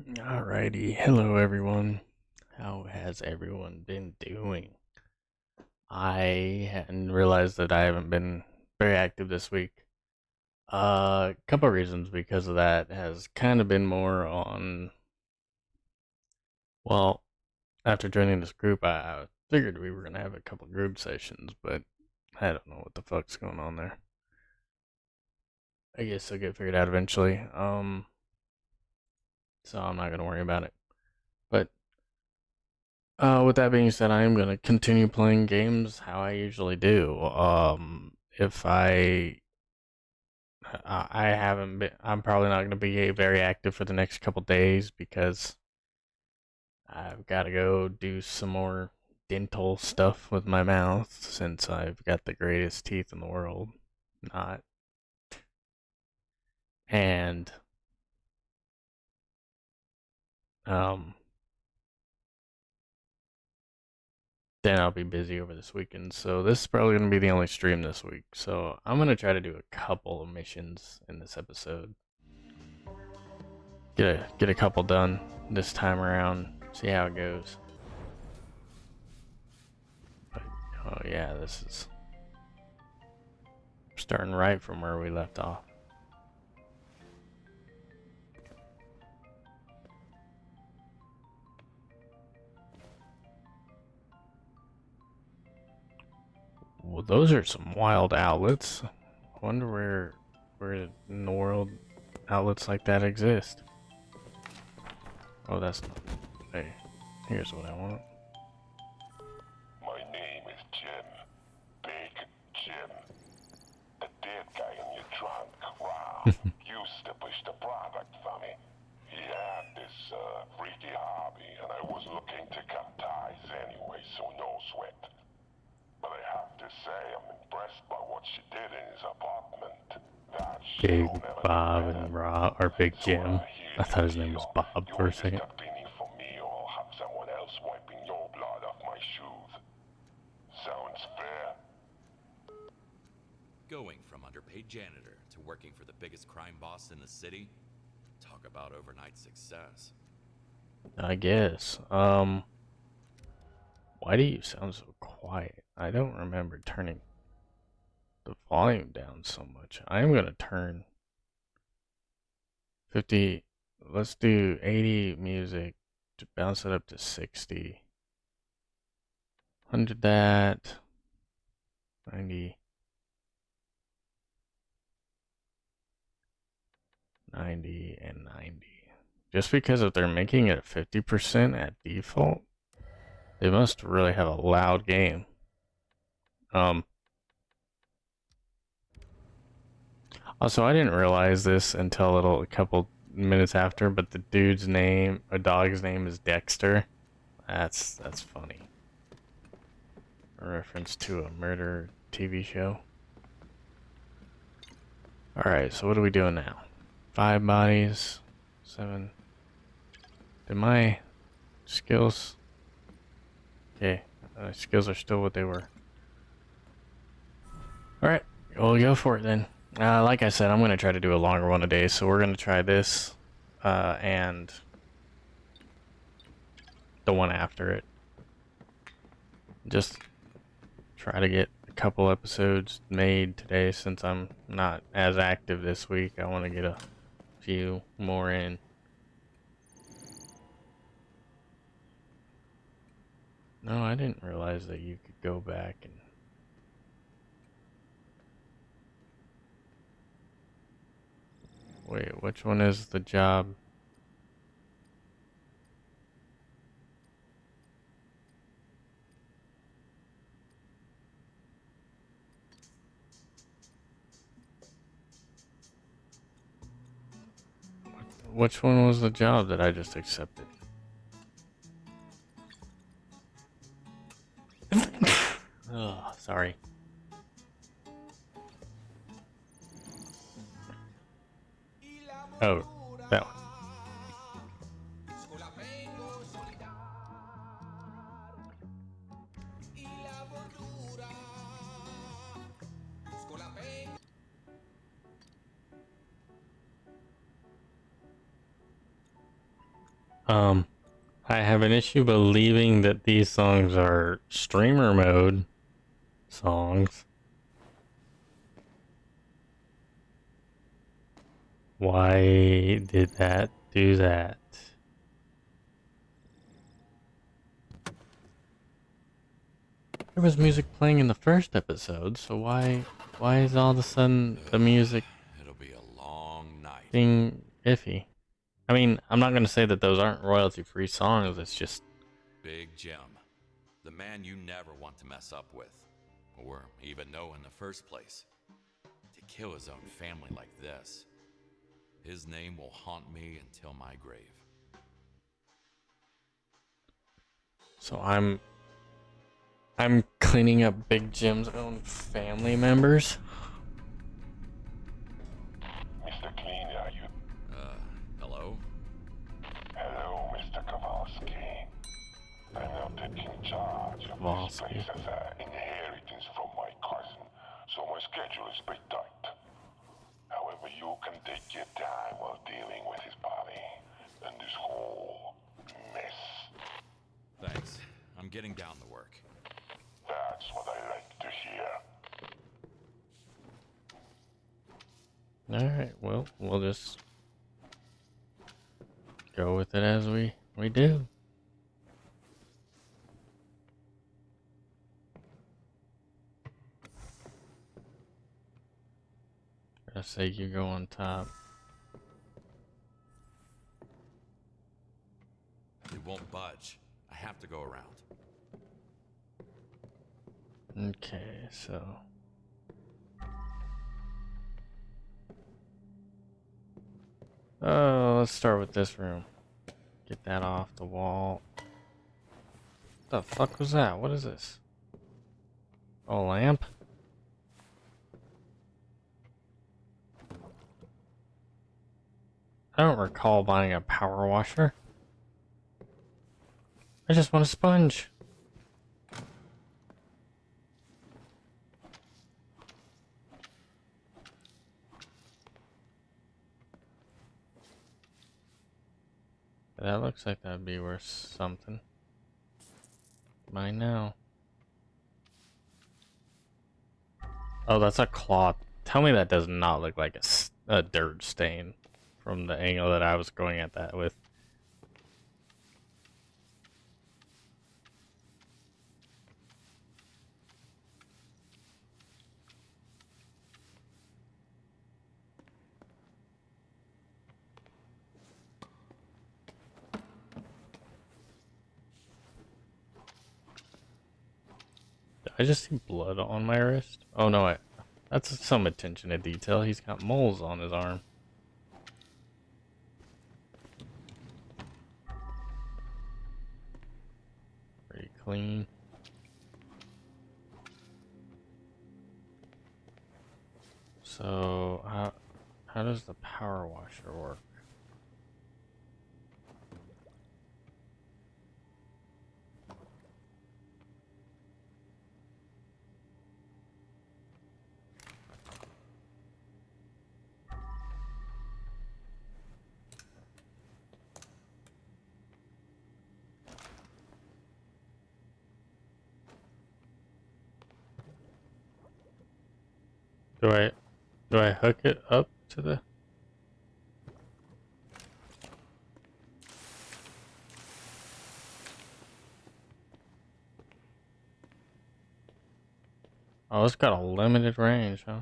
Alrighty, hello everyone. How has everyone been doing? I hadn't realized that I haven't been very active this week. A couple of reasons because of that has kind of been more on. Well, after joining this group, I figured we were gonna have a couple of group sessions, but I don't know what the fuck's going on there. I guess I'll get figured out eventually. So I'm not gonna worry about it. But with that being said, I am gonna continue playing games how I usually do. If I haven't been, I'm probably not gonna be very active for the next couple days because I've got to go do some more dental stuff with my mouth since I've got the greatest teeth in the world. Not and um then I'll be busy over this weekend. So this is probably gonna be the only stream this week. So I'm gonna try to do a couple of missions in this episode. Get a couple done this time around. See how it goes. But, oh yeah, this is starting right from where we left off. Well, those are some wild outlets. I wonder where in the world outlets like that exist. Oh, that's not. Hey, here's what I want. My name is Jim. Big Jim. The dead guy in your trunk, Rob, used to push the product for me. He had this freaky hobby, and I was looking to cut ties anyway, so no sweat. But I have to say, I'm impressed by what she did in his apartment. That Big shit'll never get Bob better. and Rob, or Big So, Jim. I here's thought the his name was deal. Bob You for a either second. start cleaning for me, or I'll have someone else wiping your blood off my shoes. Sounds fair? Going from underpaid janitor to working for the biggest crime boss in the city? Talk about overnight success. I guess. Why do you sound so quiet? I don't remember turning the volume down so much. I am gonna turn 50. Let's do 80 music to bounce it up to 60. 100 that. 90. 90 and 90. Just because if they're making it 50% at default, they must really have a loud game. Also, I didn't realize this until a couple minutes after, but the dude's name, a dog's name, is Dexter. That's funny. A reference to a murder TV show. All right, so what are we doing now? 5 bodies, 7. Did my skills? Okay, skills are still what they were. All right, we'll go for it then. Like I said, I'm gonna try to do a longer one a day, so we're gonna try this, and the one after it. Just try to get a couple episodes made today since I'm not as active this week. I want to get a few more in. No, I didn't realize that you could go back and. Wait, which one is the job? Which one was the job that I just accepted? Oh, sorry. Oh, that one. Um, I have an issue believing that these songs are streamer mode songs. Why did that do that? There was music playing in the first episode, so why is all of a sudden the music It'll be a long night. being iffy? I mean, I'm not gonna say that those aren't royalty-free songs, it's just Big Jim, the man you never want to mess up with, or even know in the first place. To kill his own family like this, his name will haunt me until my grave. so I'm cleaning up Big Jim's own family members. Mr. Clean, are you? Hello? Hello, Mr. Kowalski. I'm now taking charge of this Kowalski. place as an inheritance from my cousin, so my schedule is pretty tight. However, you can take your time while dealing with his body and this whole mess. Thanks. I'm getting down to work. That's what I like to hear. Alright, well, we'll just go with it as we do. I say you go on top. It won't budge. I have to go around. Okay, so let's start with this room. Get that off the wall. The fuck was that? What is this? A lamp? I don't recall buying a power washer. I just want a sponge. That looks like that'd be worth something. Mine now. Oh, that's a cloth. Tell me that does not look like a dirt stain from the angle that I was going at that with. Did I just see blood on my wrist? Oh no, that's some attention to detail. He's got moles on his arm. Pretty clean. So, how does the power washer work? Do I hook it up to the... Oh, it's got a limited range, huh?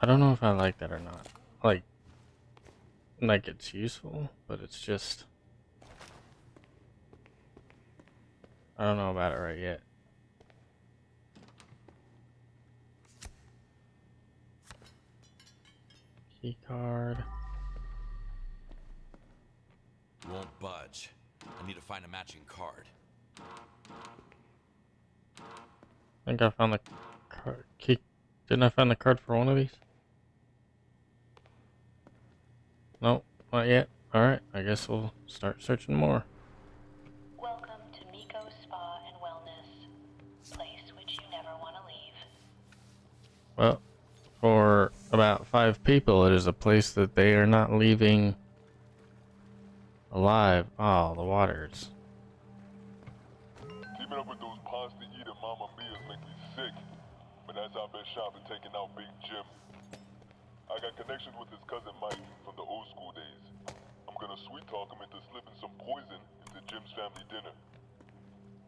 I don't know if I like that or not. Like it's useful, but it's just... I don't know about it right yet. Key card. Won't budge. I need to find a matching card. I think I found the card. Key. Didn't I find the card for one of these? Nope, not yet. Alright, I guess we'll start searching more. Welcome to Nico's Well, for about 5 people, it is a place that they are not leaving alive. Oh, the waters. Keeping up with those pasta-eating Mama Mias make me sick. But that's our best shot at taking out Big Jim. I got connections with his cousin Mike from the old school days. I'm gonna sweet talk him into slipping some poison into Jim's family dinner.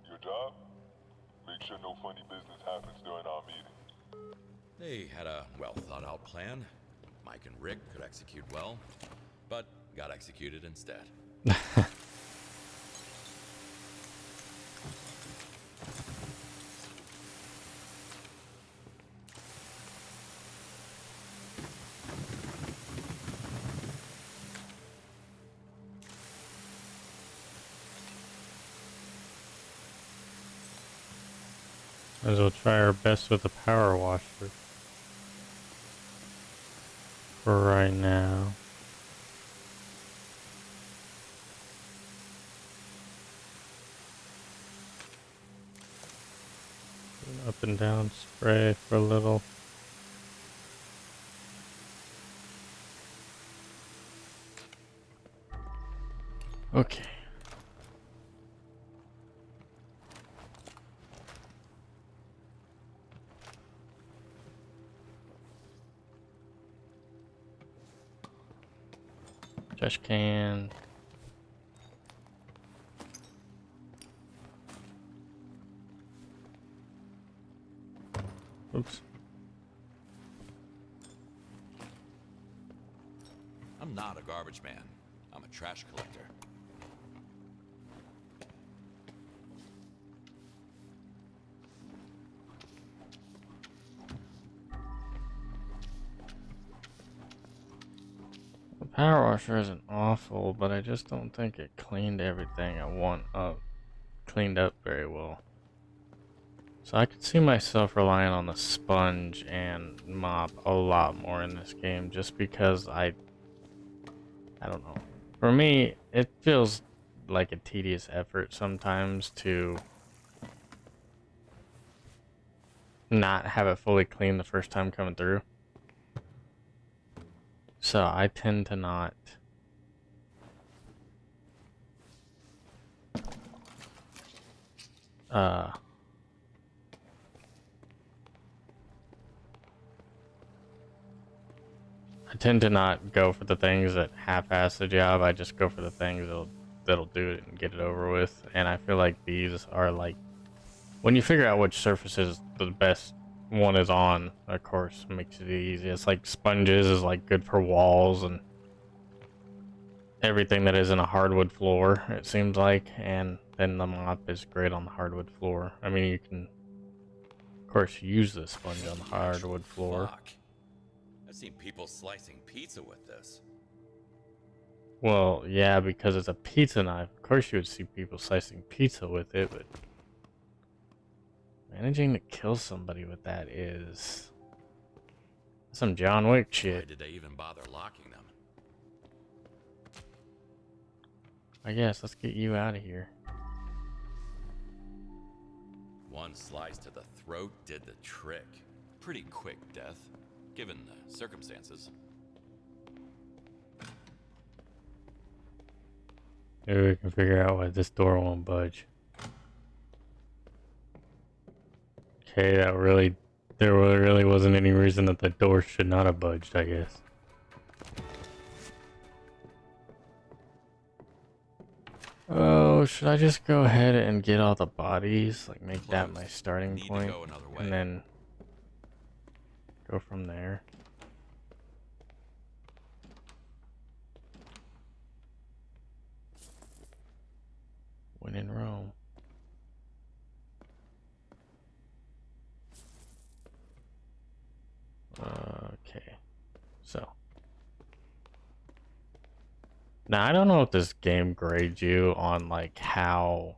Your job? Make sure no funny business happens during our meeting. They had a well thought out plan. Mike and Rick could execute well, but got executed instead. Might as well try our best with the power washer for right now. Up and down spray for a little. Okay. Trash can. Oops. I'm not a garbage man. I'm a trash collector. The power washer isn't awful, but I just don't think it cleaned everything I want up. Cleaned up very well. So I could see myself relying on the sponge and mop a lot more in this game, just because I don't know. For me, it feels like a tedious effort sometimes to not have it fully clean the first time coming through. So I tend to not I tend to not go for the things that half-ass the job. I just go for the things that'll do it and get it over with. And I feel like these are like, when you figure out which surfaces the best one is on, of course, makes it easy. It's like sponges is like good for walls and everything that isn't a hardwood floor, it seems like, and then the mop is great on the hardwood floor. I mean, you can, of course, use the sponge on the hardwood floor. Fuck. I've seen people slicing pizza with this. Well, yeah, because it's a pizza knife. Of course you would see people slicing pizza with it, but managing to kill somebody with that is some John Wick Why shit. did they even bother locking them? I guess, let's get you out of here. One slice to the throat did the trick. Pretty quick death, given the circumstances. Maybe we can figure out why this door won't budge. Okay, there really wasn't any reason that the door should not have budged, I guess. Oh, should I just go ahead and get all the bodies? Like, make that my starting point, and then go from there? When in Rome. Okay, so. Now, I don't know if this game grades you on, like, how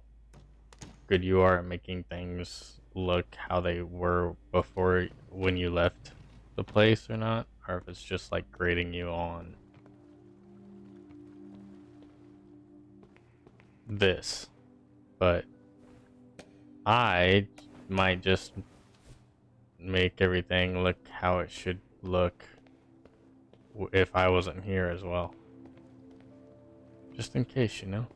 good you are at making things look how they were before when you left the place or not, or if it's just, like, grading you on this. But I might just make everything look how it should look if I wasn't here as well. Just in case, you know?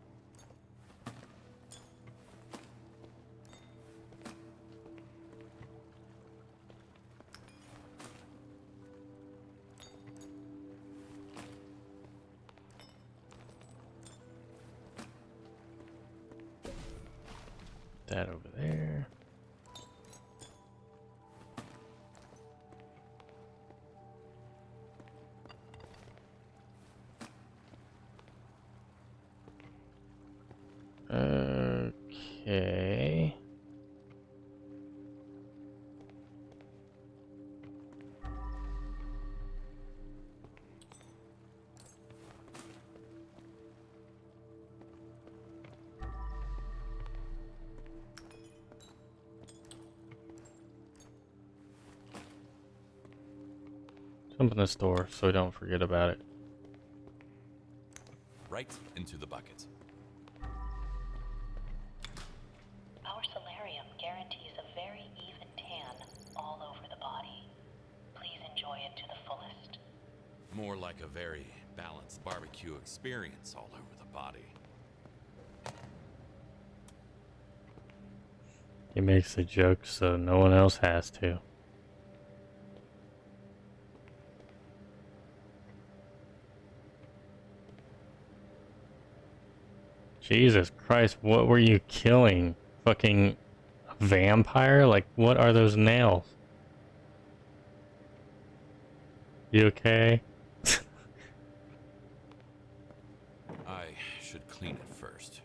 That over there. Okay. Jump in the store so we don't forget about it. Right into the bucket. Our solarium guarantees a very even tan all over the body. Please enjoy it to the fullest. More like a very balanced barbecue experience all over the body. He makes a joke so no one else has to. Jesus Christ, what were you killing? Fucking vampire? Like, what are those nails? You okay? I should clean it first.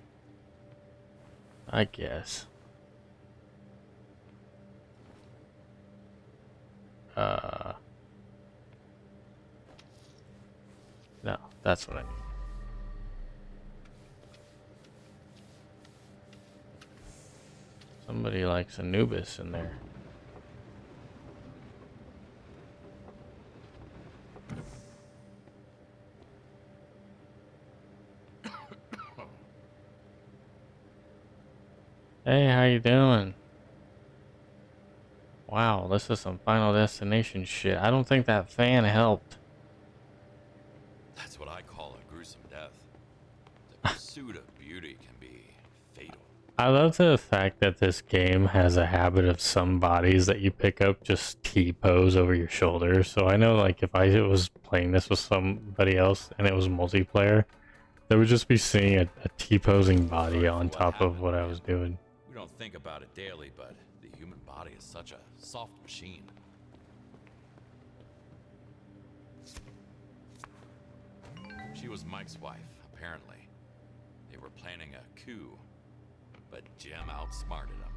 I guess. No, that's what I need. Somebody likes Anubis in there. Hey, how you doing? Wow, this is some Final Destination shit. I don't think that fan helped. That's what I call a gruesome death. The pursuit of beauty can be fatal. I love the fact that this game has a habit of some bodies that you pick up just T-pose over your shoulder. So I know, like, if I was playing this with somebody else and it was multiplayer, they would just be seeing a T-posing body on top of what I was doing. We don't think about it daily, but the human body is such a soft machine. She was Mike's wife, apparently. They were planning a coup, but Jim outsmarted him.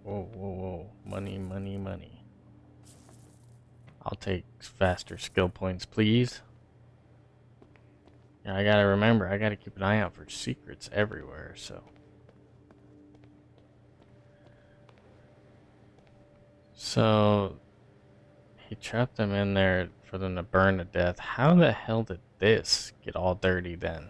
Whoa, whoa, whoa. Money, money, money. I'll take faster skill points, please. Yeah, I gotta remember, I gotta keep an eye out for secrets everywhere, so. So, he trapped them in there for them to burn to death. How the hell did this get all dirty then?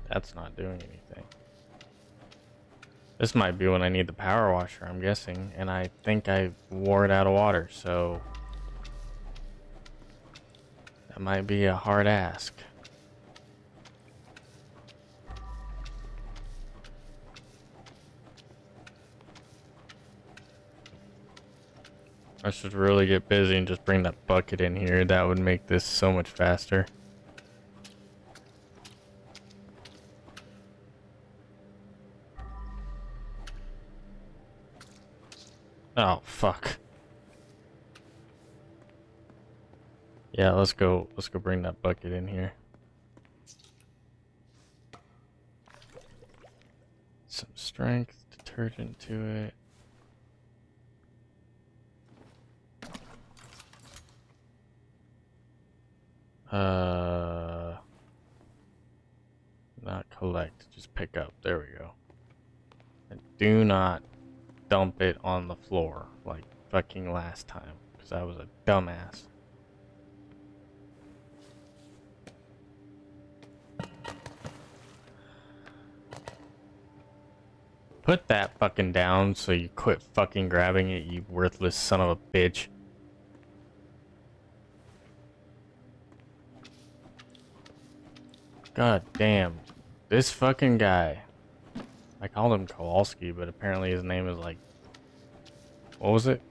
That's not doing anything. This might be when I need the power washer, I'm guessing, and I think I wore it out of water, so that might be a hard ask. I should really get busy and just bring that bucket in here. That would make this so much faster. Oh, fuck. Yeah, let's go bring that bucket in here. Some strength, detergent to it. Not collect, just pick up. There we go. And do not dump it on the floor, like fucking last time, because I was a dumbass. Put that fucking down so you quit fucking grabbing it, you worthless son of a bitch. God damn. This fucking guy. I called him Kowalski, but apparently his name is like... What was it?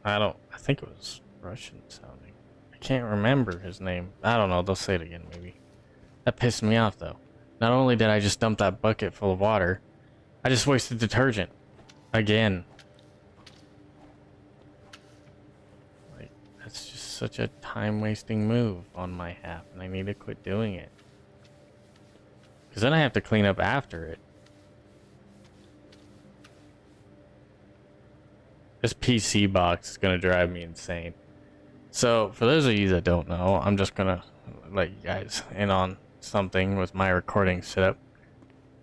I think it was Russian sounding. I can't remember his name. I don't know, they'll say it again maybe. That pissed me off though. Not only did I just dump that bucket full of water, I just wasted detergent. Again. Like, that's just such a time-wasting move on my half, and I need to quit doing it. Because then I have to clean up after it. This PC box is going to drive me insane. So, for those of you that don't know, I'm just going to let you guys in on something with my recording setup.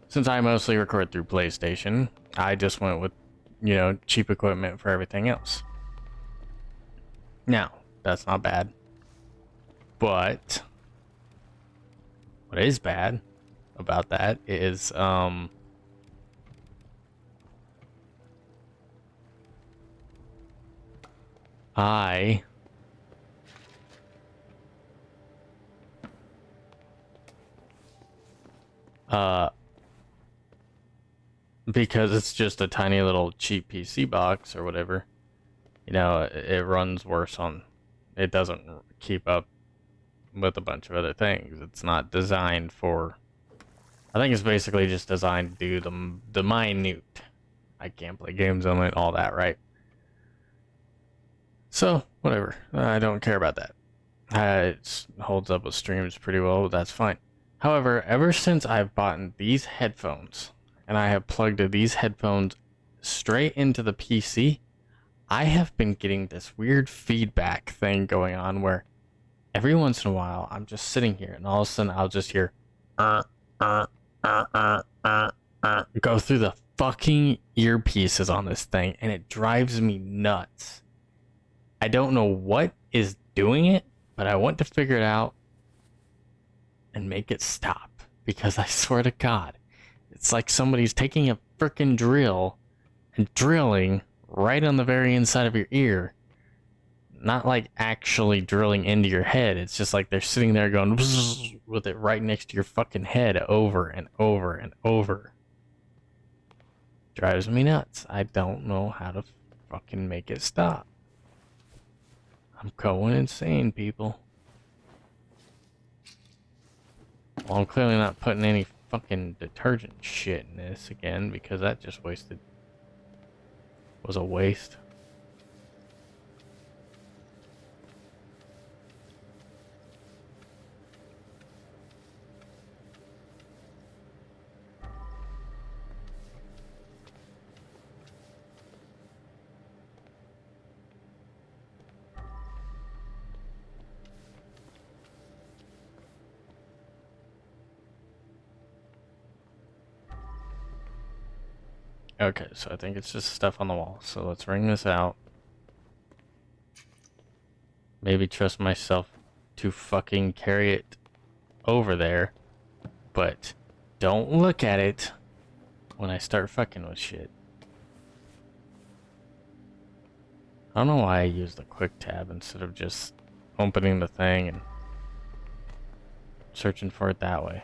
Since I mostly record through PlayStation, I just went with, you know, cheap equipment for everything else. Now, that's not bad. But what is bad about that is, because it's just a tiny little cheap PC box or whatever, you know, it runs worse on, it doesn't keep up with a bunch of other things. It's not designed for, I think it's basically just designed to do the minute. I can't play games on it, all that, right? So, whatever. I don't care about that. It holds up with streams pretty well, but that's fine. However, ever since I've bought these headphones, and I have plugged these headphones straight into the PC, I have been getting this weird feedback thing going on where every once in a while, I'm just sitting here, and all of a sudden, I'll just hear go through the fucking earpieces on this thing, and it drives me nuts. I don't know what is doing it, but I want to figure it out and make it stop. Because I swear to God, it's like somebody's taking a frickin' drill and drilling right on the very inside of your ear. Not like actually drilling into your head. It's just like they're sitting there going with it right next to your fucking head over and over and over. Drives me nuts. I don't know how to fucking make it stop. I'm going insane, people. Well, I'm clearly not putting any fucking detergent shit in this again, because that just was a waste. Okay, so I think it's just stuff on the wall. So let's wring this out. Maybe trust myself to fucking carry it over there. But don't look at it when I start fucking with shit. I don't know why I use the quick tab instead of just opening the thing and searching for it that way.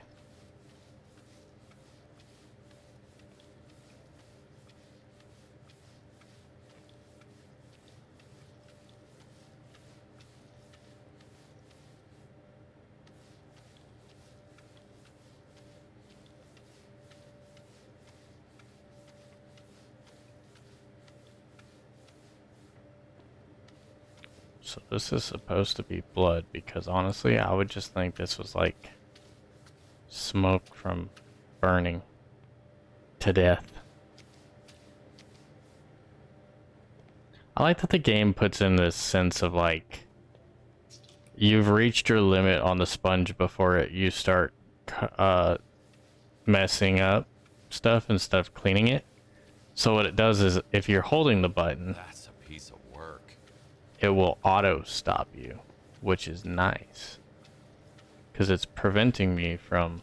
So this is supposed to be blood, because honestly, I would just think this was like smoke from burning to death. I like that the game puts in this sense of like, you've reached your limit on the sponge before you start messing up. stuff instead of cleaning it. So what it does is if you're holding the button, That's a piece of work. it will auto stop you, which is nice. Because it's preventing me from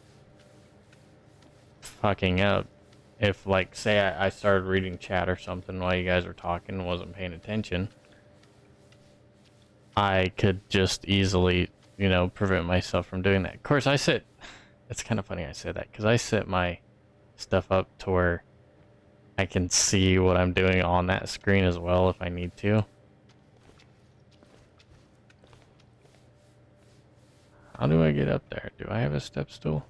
fucking up. If, like, say I started reading chat or something while you guys were talking and wasn't paying attention, I could just easily, you know, prevent myself from doing that. Of course, it's kind of funny I say that, because I set my stuff up to where I can see what I'm doing on that screen as well if I need to. How do I get up there? Do I have a step stool?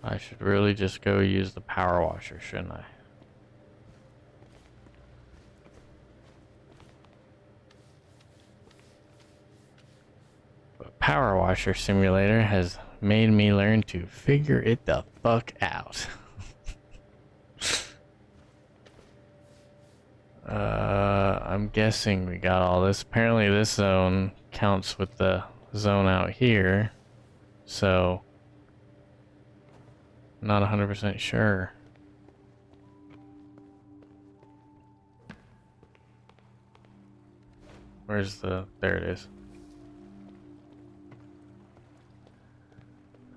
I should really just go use the power washer, shouldn't I? But Power Washer Simulator has made me learn to figure it the fuck out. I'm guessing we got all this. Apparently this zone counts with the zone out here. So, not 100% sure. Where's the... there it is.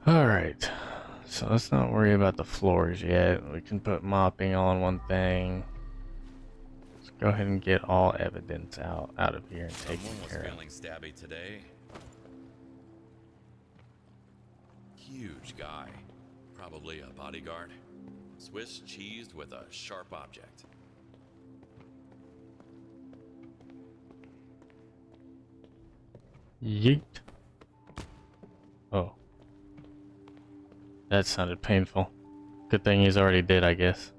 Alright. So let's not worry about the floors yet. We can put mopping all in one thing. Let's go ahead and get all evidence out of here and taken Someone was care of. feeling stabby today. Huge guy. Probably a bodyguard. Swiss cheesed with a sharp object. Yeet. Oh. That sounded painful. Good thing he's already dead, I guess.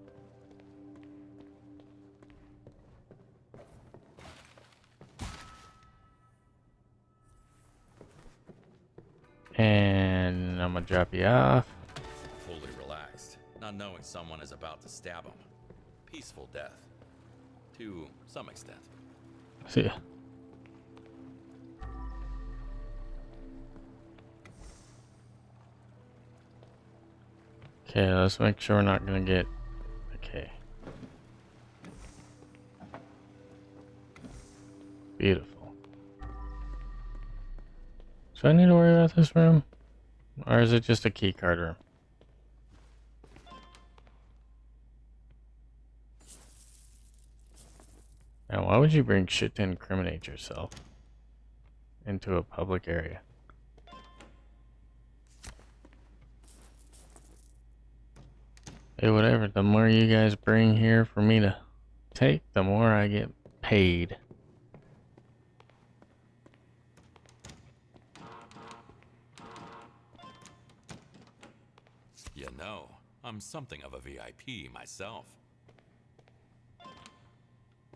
And I'm gonna drop you off. Fully relaxed, not knowing someone is about to stab him. Peaceful death. To some extent. See ya. Okay, let's make sure we're not gonna get... Okay. Beautiful. Do I need to worry about this room? Or is it just a keycard room? Now, why would you bring shit to incriminate yourself into a public area? Hey, whatever. The more you guys bring here for me to take, the more I get paid. You know, I'm something of a VIP myself.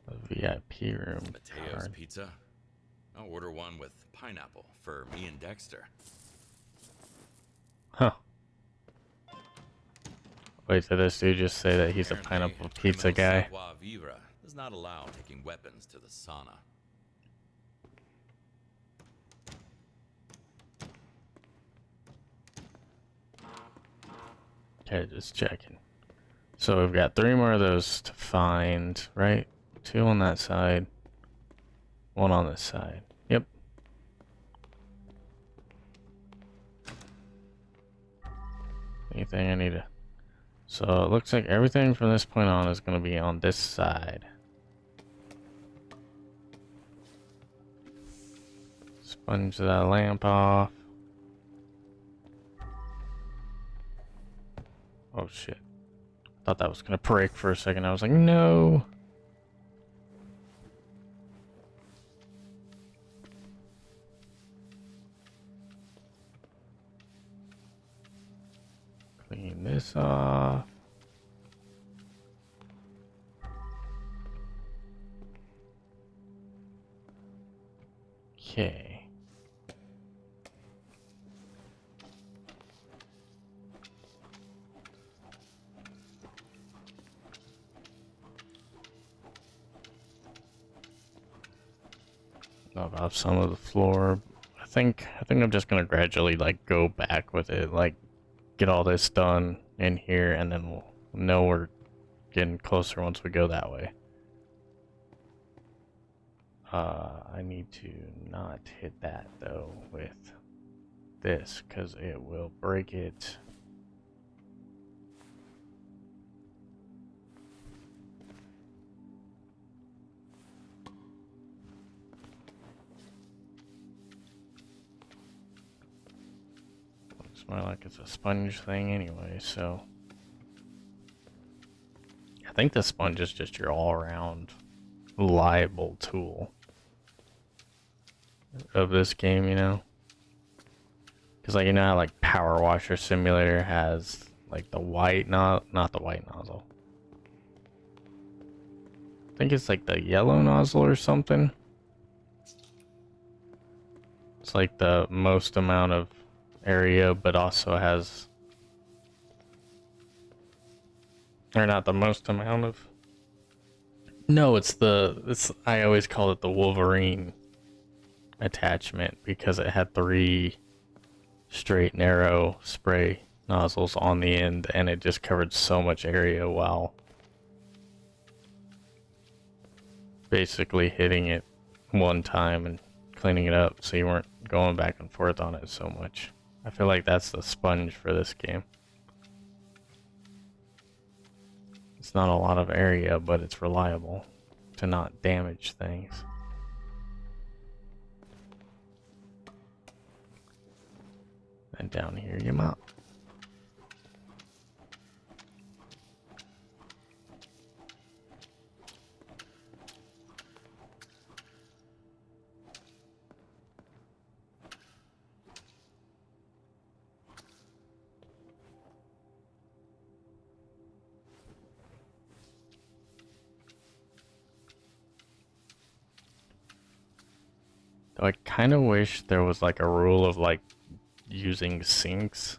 A VIP room Mateo's card. Pizza. I'll order one with pineapple for me and Dexter. Huh. Wait, did this dude just say that he's a Apparently, pineapple pizza criminal guy? savoir vivre does not allow taking weapons to the sauna. Okay, just checking. So we've got 3 more of those to find, right? 2 on that side. 1 on this side. Yep. Anything I need to... So it looks like everything from this point on is going to be on this side. Sponge that lamp off. Oh shit. Thought that was going to break for a second. I was like, no. Clean this off. Okay. Knock off some of the floor. I think I'm just gonna gradually like go back with it, like get all this done in here, and then we'll know we're getting closer once we go that way. I need to not hit that though with this, because it will break it. Looks more like it's a sponge thing anyway, so I think the sponge is just your all-around reliable tool of this game, you know? Because, like, you know how, like, Power Washer Simulator has, like, the white, not the white nozzle. I think it's, like, the yellow nozzle or something. It's, like, the most amount of area, but also has... Or not the most amount of... No, I always call it the Wolverine attachment, because it had 3 straight narrow spray nozzles on the end, and it just covered so much area while basically hitting it one time and cleaning it up, so you weren't going back and forth on it so much. I feel like that's the sponge for this game. It's not a lot of area, but it's reliable to not damage things. And down here you mop. Though I kind of wish there was like a rule of like using sinks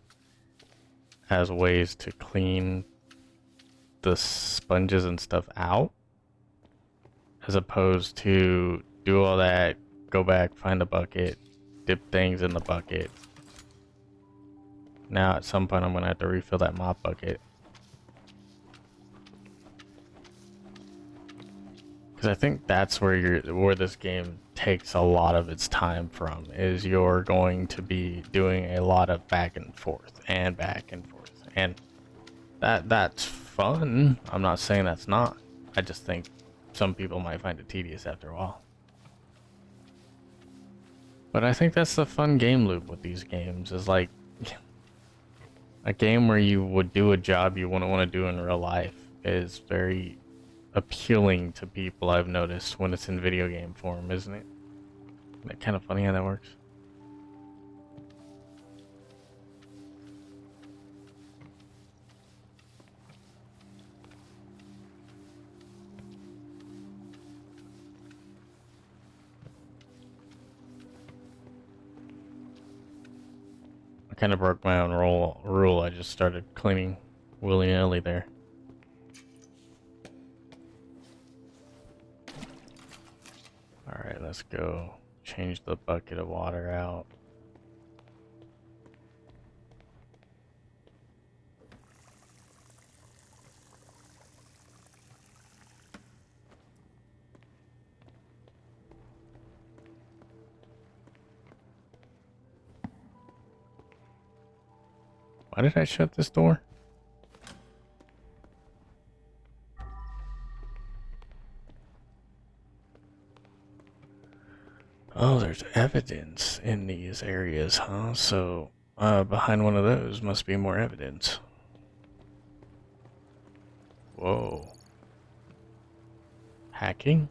as ways to clean the sponges and stuff out, as opposed to do all that, go back, find a bucket, dip things in the bucket. Now at some point I'm gonna have to refill that mop bucket. Because I think that's where this game takes a lot of its time from, is you're going to be doing a lot of back and forth and back and forth. And that's fun. I'm not saying that's not. I just think some people might find it tedious after a while. But I think that's the fun game loop with these games, is like a game where you would do a job you wouldn't want to do in real life is very appealing to people, I've noticed, when it's in video game form, isn't it? Isn't it kind of funny how that works? I kind of broke my own rule. I just started cleaning willy-nilly there. Alright, let's go change the bucket of water out. Why did I shut this door? Oh, there's evidence in these areas, huh? So, behind one of those must be more evidence. Whoa. Hacking?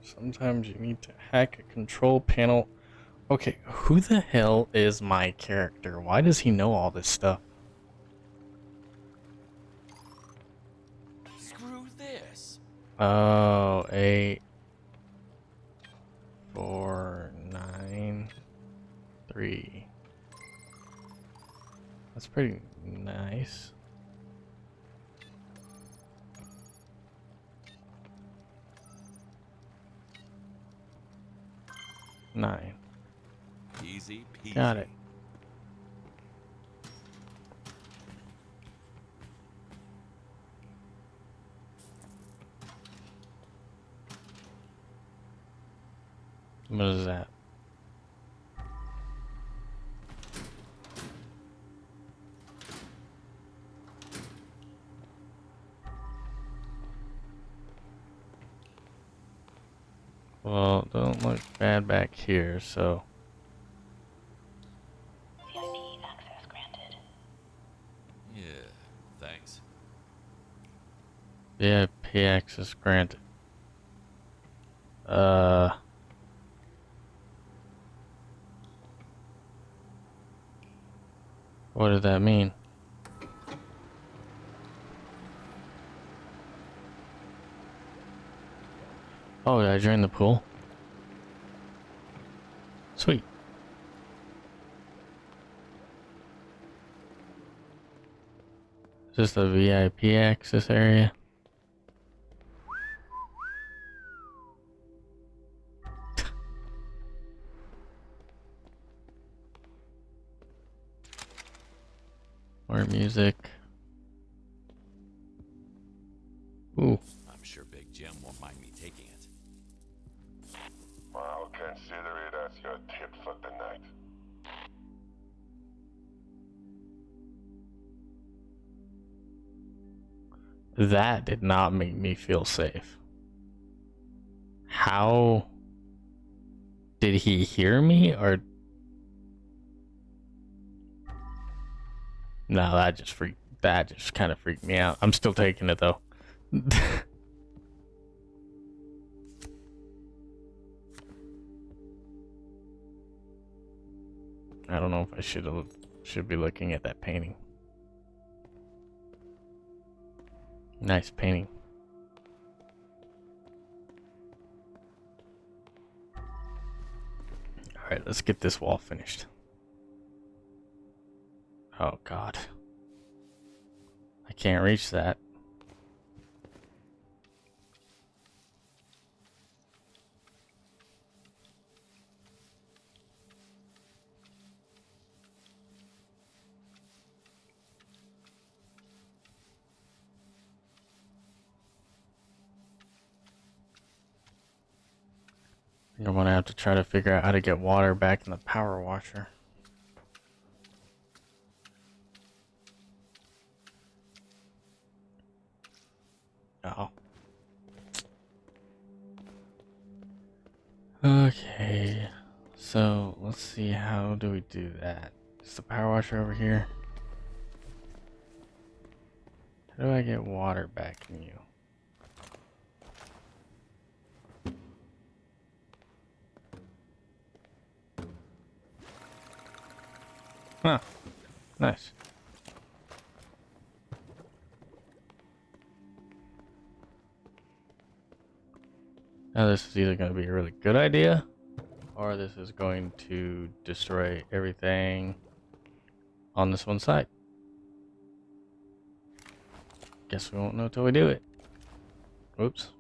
Sometimes you need to hack a control panel. Okay, who the hell is my character? Why does he know all this stuff? Screw this. Oh, 8, 4, 9, 3. That's pretty nice. Nine. Easy peasy. Got it. What is that? Well, don't look bad back here, so... VIP access granted. Yeah, thanks. VIP access granted. What does that mean? Oh, did I join the pool? Sweet. Is this the VIP access area? More music. Ooh. I'm sure Big Jim won't mind me taking it. I'll consider it as your tip for the night. That did not make me feel safe. How did he hear me, or no? That just kind of freaked me out. I'm still taking it though. I don't know if I should be looking at that painting. Nice painting. Alright, let's get this wall finished. Oh god. I can't reach that. I'm gonna have to try to figure out how to get water back in the power washer. Oh. Okay. So, let's see, how do we do that? Is the power washer over here? How do I get water back in you? Huh. Nice. Now this is either going to be a really good idea, or this is going to destroy everything on this one side. Guess we won't know till we do it. Whoops.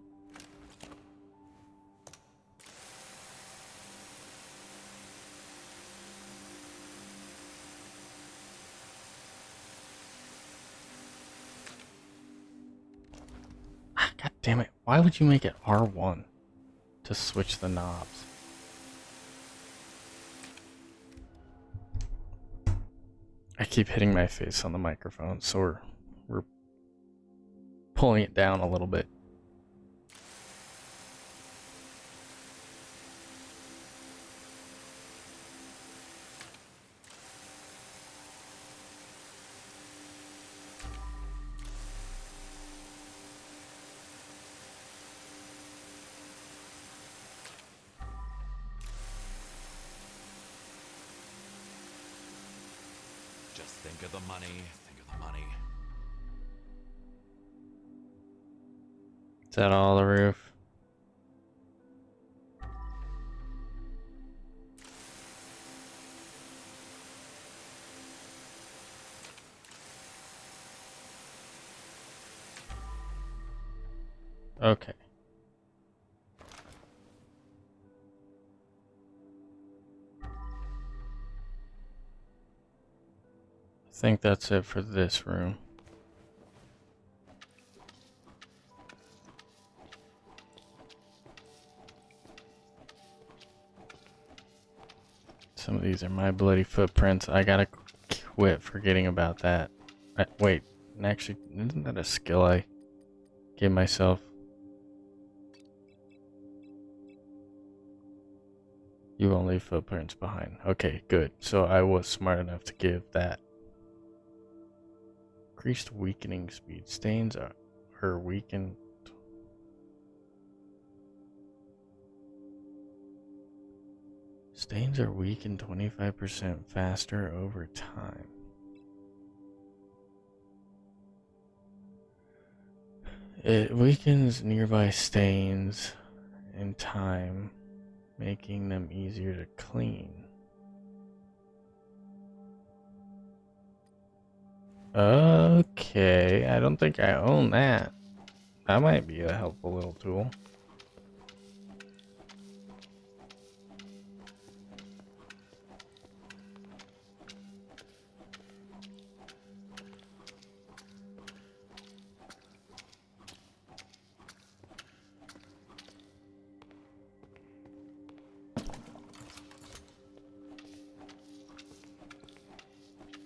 God damn it. Why would you make it R1 to switch the knobs? I keep hitting my face on the microphone, so we're pulling it down a little bit. Just think of the money, think of the money. Is that all the roof? Okay. think that's it for this room. Some of these are my bloody footprints. I gotta quit forgetting about that. Wait, actually, isn't that a skill I gave myself? You won't leave footprints behind. Okay, good. So I was smart enough to give that. Increased weakening speed. Stains are weakened. Stains are weakened 25% faster over time. It weakens nearby stains in time, making them easier to clean. Okay, I don't think I own that. That might be a helpful little tool.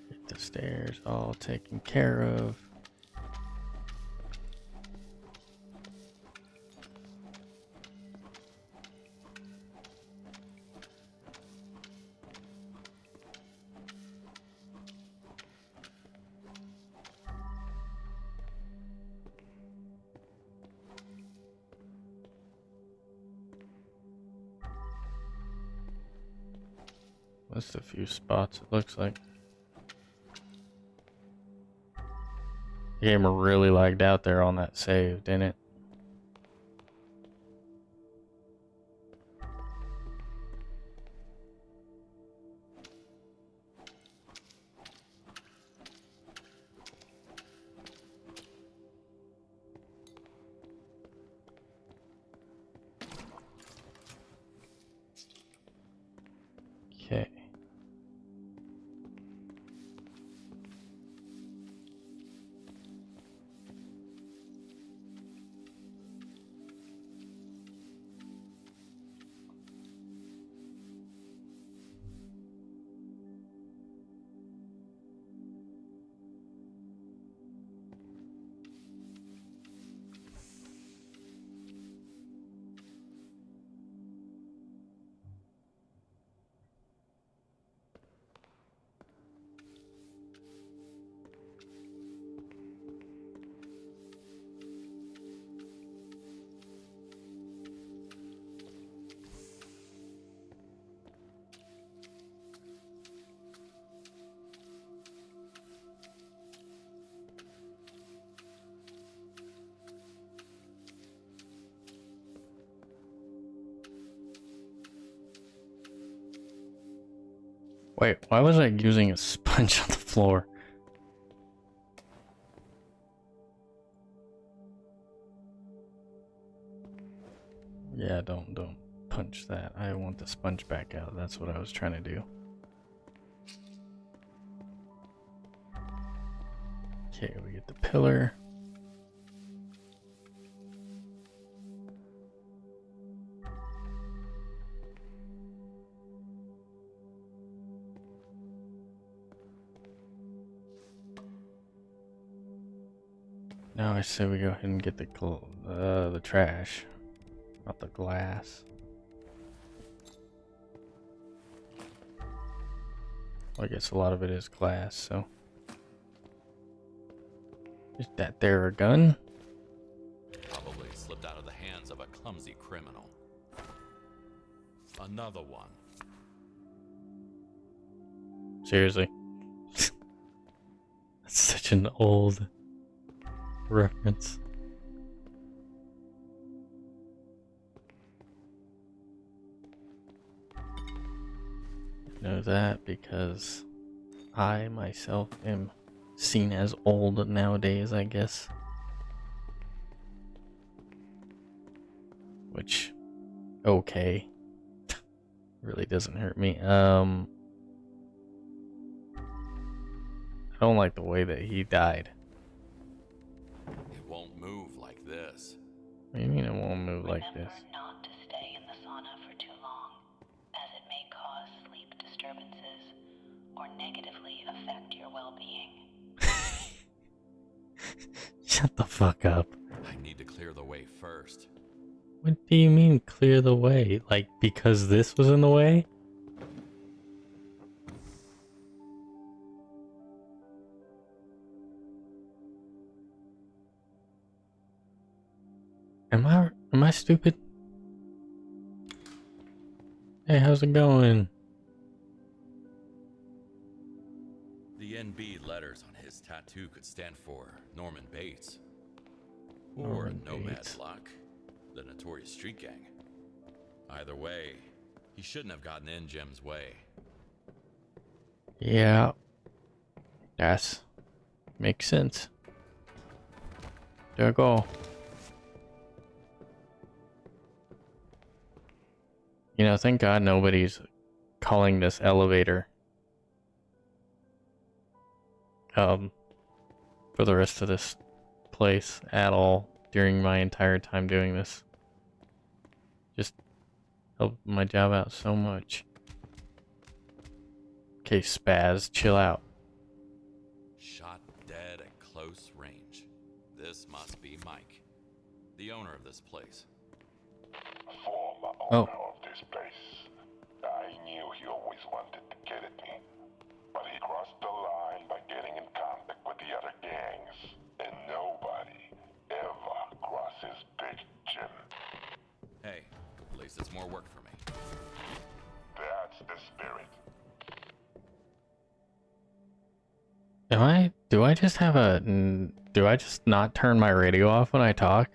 Get the stairs all taken care of. Missed a few spots, it looks like. The game really lagged out there on that save, didn't it? Okay. Wait, why was I using a sponge on the floor? Yeah, don't punch that. I want the sponge back out. That's what I was trying to do. Okay, we get the pillar. Now I say we go ahead and get the trash, not the glass. Well, I guess a lot of it is glass, so. Is that there a gun? Probably slipped out of the hands of a clumsy criminal. Another one. Seriously. That's such an old reference. I know that because I myself am seen as old nowadays, I guess. Which, okay. Really doesn't hurt me. I don't like the way that he died. It won't move like this. What do you mean it won't move like Remember this? not to stay in the sauna for too long, as it may cause sleep disturbances or negatively affect your well-being. Shut the fuck up. I need to clear the way first. What do you mean clear the way? Like, because this was in the way? Am I stupid? Hey, how's it going? The NB letters on his tattoo could stand for Norman Bates. Or Norman Nomad Bates. Luck, the notorious street gang. Either way, he shouldn't have gotten in Jim's way. Yeah. That's makes sense. There I go. You know, thank God nobody's calling this elevator for the rest of this place at all during my entire time doing this. Just helped my job out so much. Okay, Spaz, chill out. Shot dead at close range. This must be Mike, the owner of this place. Former Oh. owner of this place. I knew he always wanted to get at me. But he crossed the line by getting in contact with the other gangs. And nobody ever crosses Big Jim. Hey, at least it's more work for me. That's the spirit. Do I just have a, do I just not turn my radio off when I talk?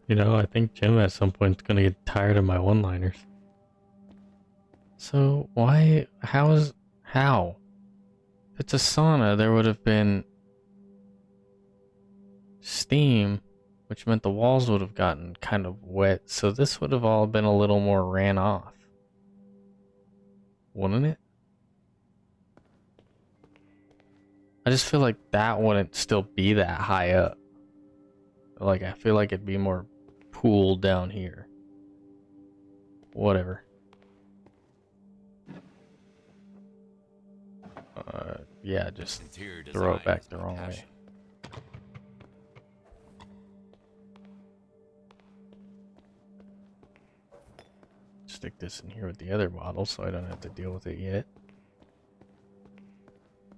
You know, I think Jim at some point is gonna get tired of my one-liners. So why, how? If it's a sauna, there would have been steam, which meant the walls would have gotten kind of wet, so this would have all been a little more ran off. Wouldn't it? I just feel like that wouldn't still be that high up. Like, I feel like it'd be more pooled down here. Whatever. Yeah, just Interior throw it design back is the my wrong way. passion. Stick this in here with the other bottle so I don't have to deal with it yet.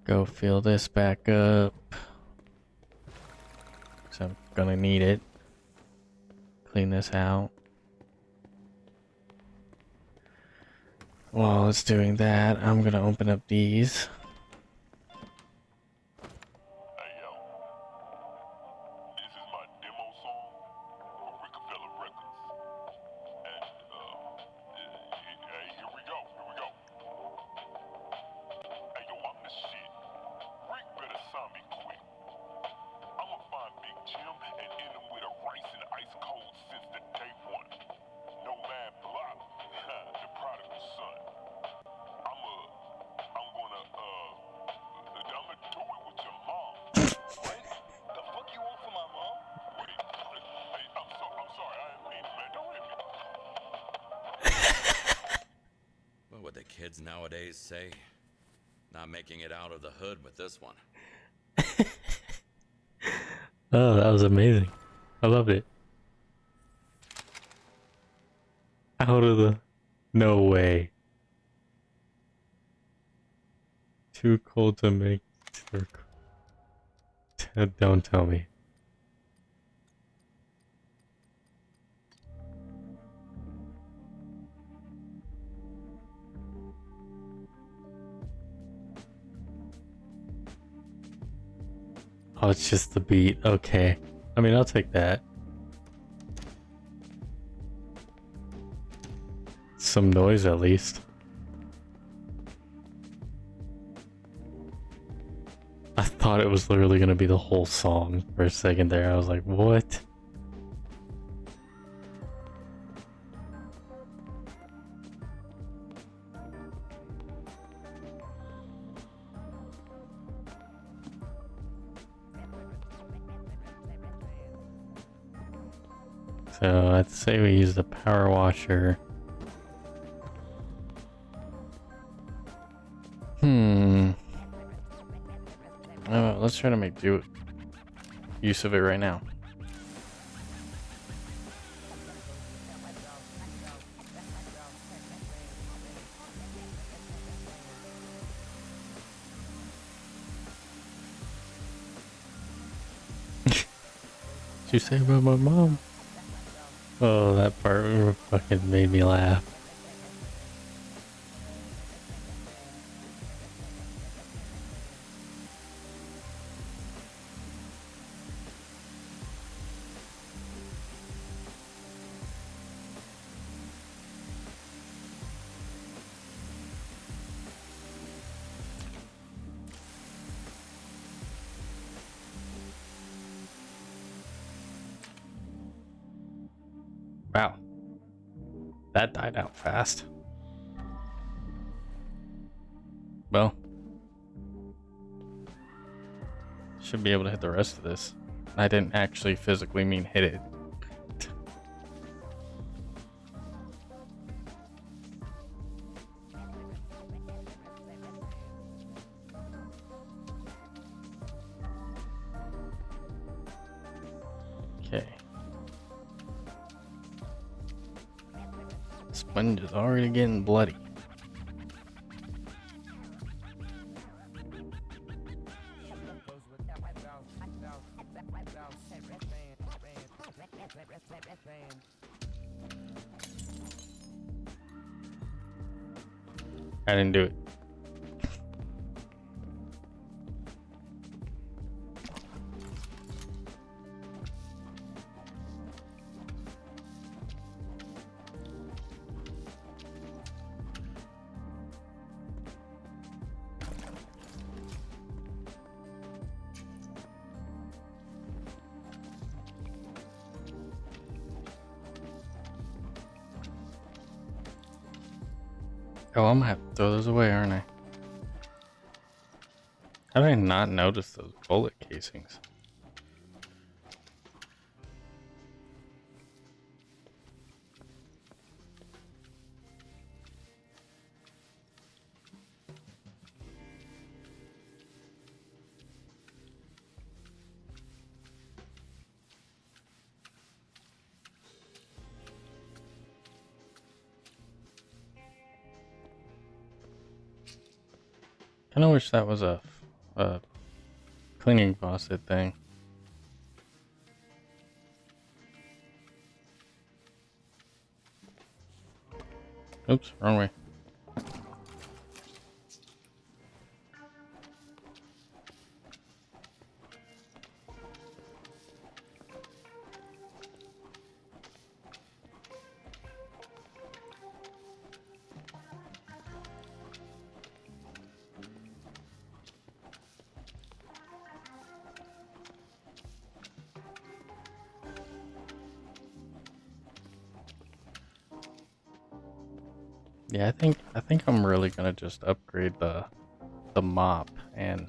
Go fill this back up. So I'm gonna need it. Clean this out. While it's doing that, I'm gonna open up these. Hey yo, this is my demo song for Rockefeller Records. And hey, here we go. Hey yo, I'm the shit. Rick better sign me quick. I'ma find Big Jim and end him with a rice and ice cold since the day one. No man block, the prodigal son. I'ma do it with your mom. What? The fuck you want from my mom? Wait, hey, I'm sorry, I didn't mean it, man. Don't hit me. What would the kids nowadays say? Not making it out of the hood with this one. Oh, that was amazing. I loved it. Out of the... No way. Too cold to make... Don't tell me. Oh, it's just the beat. Okay. I mean, I'll take that. Some noise at least. I thought it was literally gonna be the whole song for a second there. I was like, what? So I'd say we use the power washer. Let's try to make use of it right now. What'd you say about my mom? Oh, that part fucking made me laugh. Wow. That died out fast. Well, should be able to hit the rest of this. I didn't actually physically mean hit it. Okay. Sponge is already getting bloody. I didn't do it. Oh, I'm gonna have to throw those away, aren't I? How did I not notice those bullet casings? I kinda wish that was a cleaning faucet thing. Oops, wrong way. Yeah, I think I'm really gonna just upgrade the mop and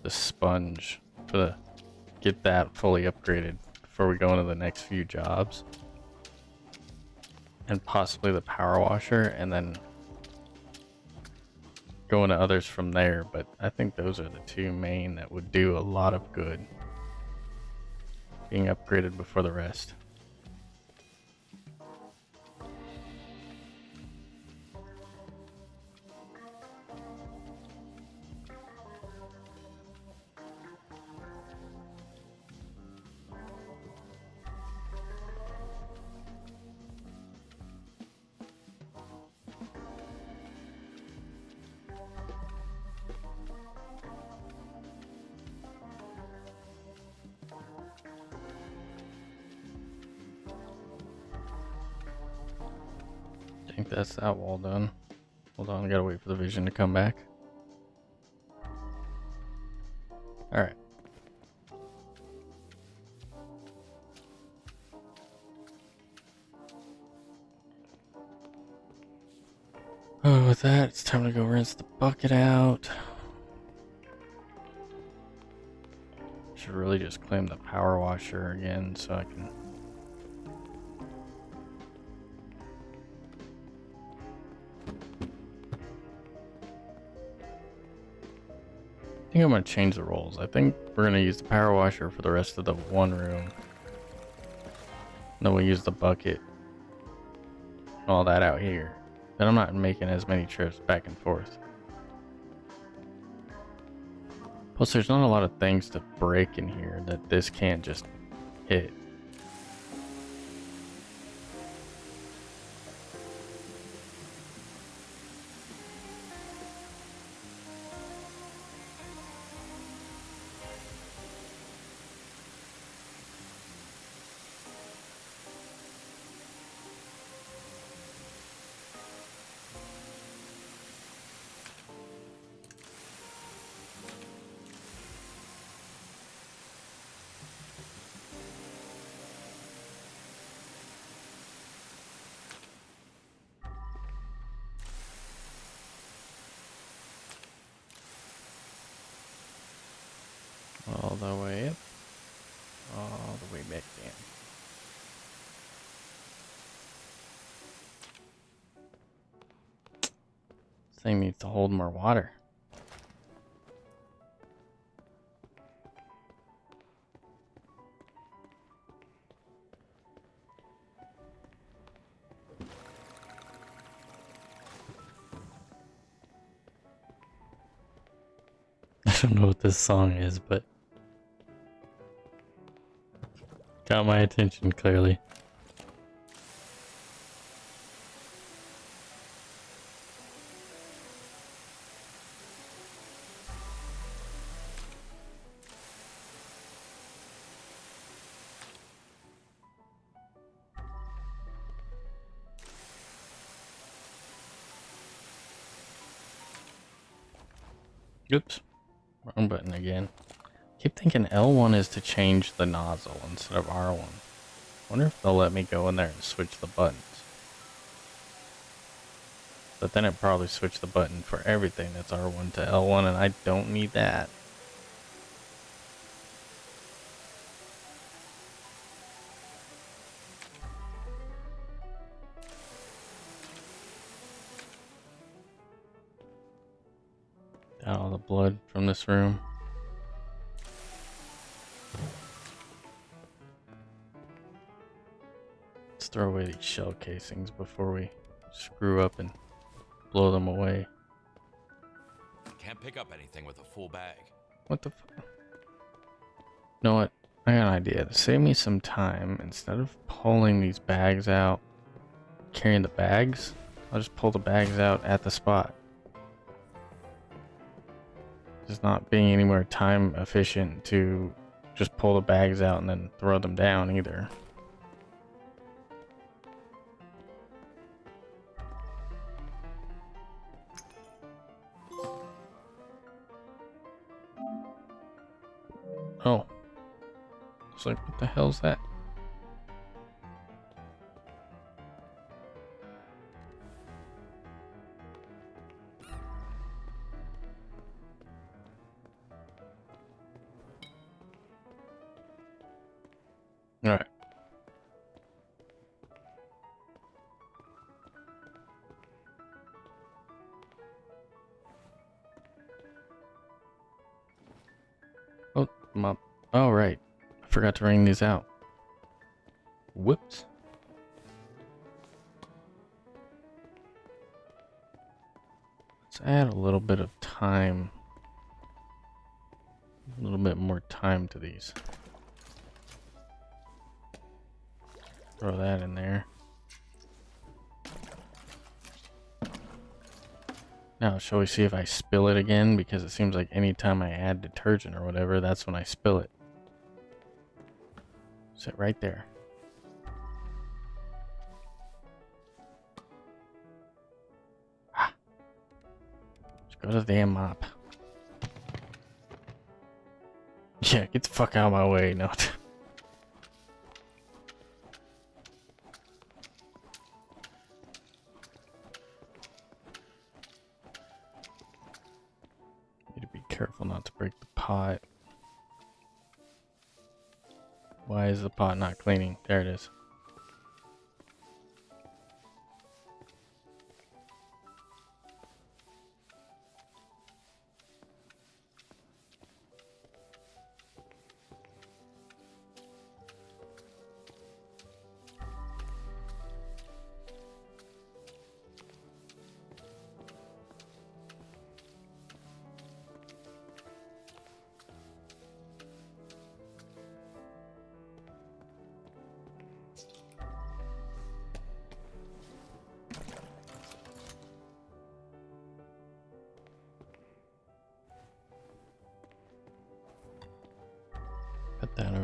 the sponge to get that fully upgraded before we go into the next few jobs. And possibly the power washer, and then go into others from there, but I think those are the two main that would do a lot of good being upgraded before the rest. I think that's that wall done. Hold on, I gotta wait for the vision to come back. Alright. Oh, with that, it's time to go rinse the bucket out. Should really just claim the power washer again so I can think I'm gonna change the roles. I think we're gonna use the power washer for the rest of the one room. Then we'll use the bucket. All that out here. Then I'm not making as many trips back and forth. Plus, there's not a lot of things to break in here that this can't just hit. All the way up. All the way back down. This thing needs to hold more water. I don't know what this song is, but got my attention clearly. Oops. Wrong button again. Keep thinking L1 is to change the nozzle instead of R1. Wonder if they'll let me go in there and switch the buttons. But then it probably switch the button for everything that's R1 to L1, and I don't need that. Got all the blood from this room. Let's throw away these shell casings before we screw up and blow them away. Can't pick up anything with a full bag. What the fuck? You know what? I got an idea. To save me some time, instead of pulling these bags out, carrying the bags, I'll just pull the bags out at the spot. It's not being any more time efficient to just pull the bags out and then throw them down either. Oh. It's like, what the hell's that? Alright. Oh, oh, right. I forgot to ring these out. Whoops. Let's add a little bit of time. A little bit more time to these. Throw that in there. Now, shall we see if I spill it again? Because it seems like anytime I add detergent or whatever, that's when I spill it. Sit right there. Ah. Just go to the damn mop. Yeah, get the fuck out of my way. No. Need to be careful not to break the pot. Why is the pot not cleaning? There it is.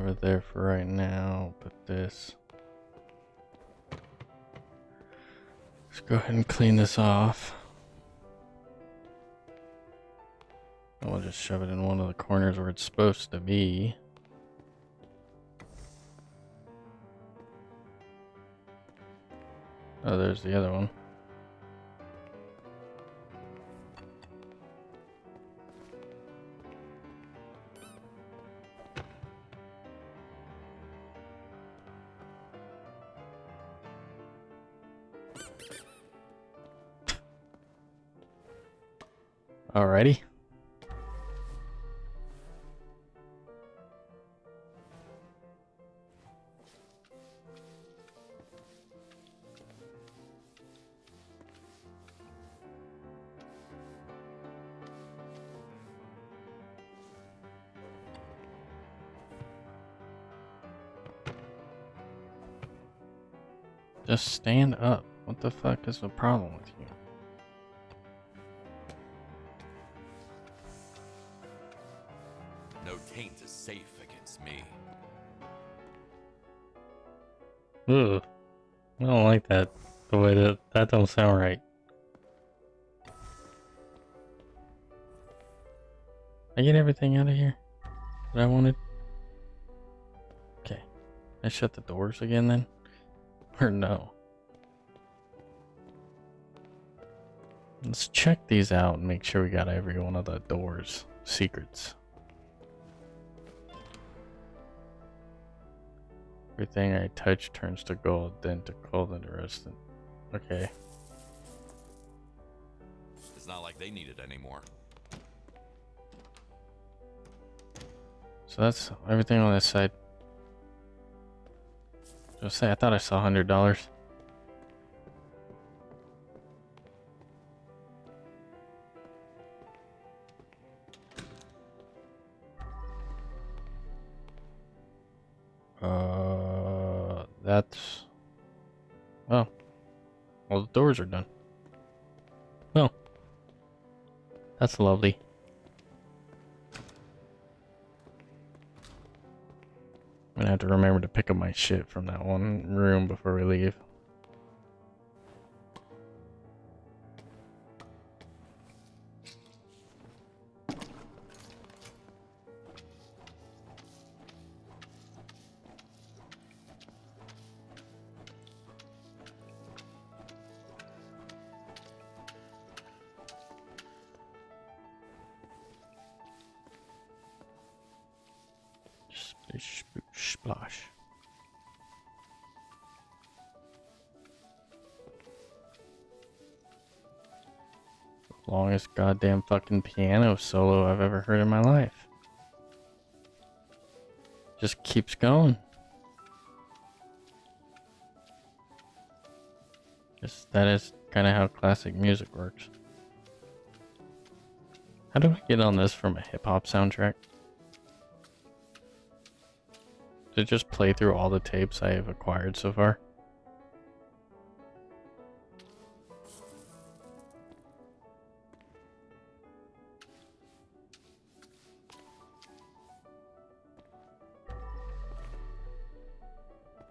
over there for right now. Put this. Let's go ahead and clean this off. And we'll just shove it in one of the corners where it's supposed to be. Oh, there's the other one. Alrighty. Just stand up. What the fuck is the problem with you? No taint is safe against me. Ugh. I don't like that. The way that don't sound right. I get everything out of here that I wanted. Okay. I shut the doors again then? Or no? Let's check these out and make sure we got every one of the doors secrets. Everything I touch turns to gold, then to cold and the rest. Okay. It's not like they need it anymore. So that's everything on this side. Just say I thought I saw $100. That's well. All the doors are done. Well, that's lovely. I'm gonna have to remember to pick up my shit from that one room before we leave. Splish, sploosh, splash. Longest goddamn fucking piano solo I've ever heard in my life. Just keeps going. That is kind of how classic music works. How do I get on this from a hip hop soundtrack? Does it just play through all the tapes I have acquired so far?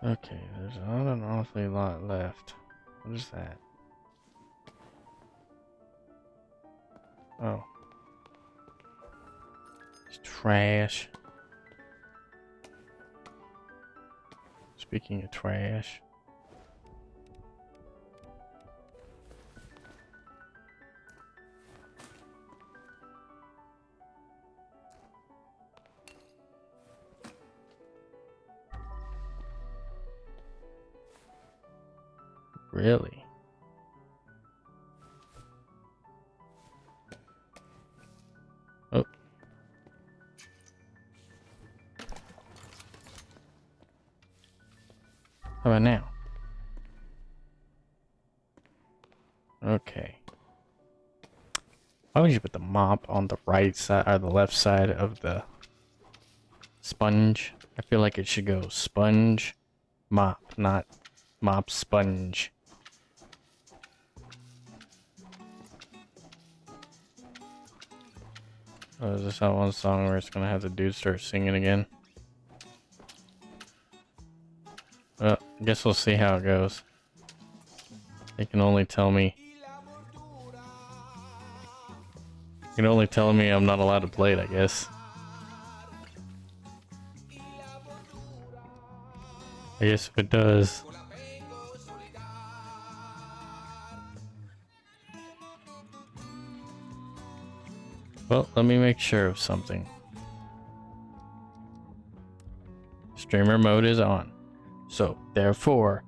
Okay, there's not an awfully lot left. What is that? Oh. It's trash. Speaking of trash. Really? Oh. How about now? Okay. Why would you put the mop on the right side or the left side of the sponge? I feel like it should go sponge, mop, not mop, sponge. Oh, is this that one song where it's gonna have the dude start singing again? Well, I guess we'll see how it goes. They can only tell me. You can only tell me I'm not allowed to play it, I guess. I guess if it does. Well, let me make sure of something. Streamer mode is on. So, therefore,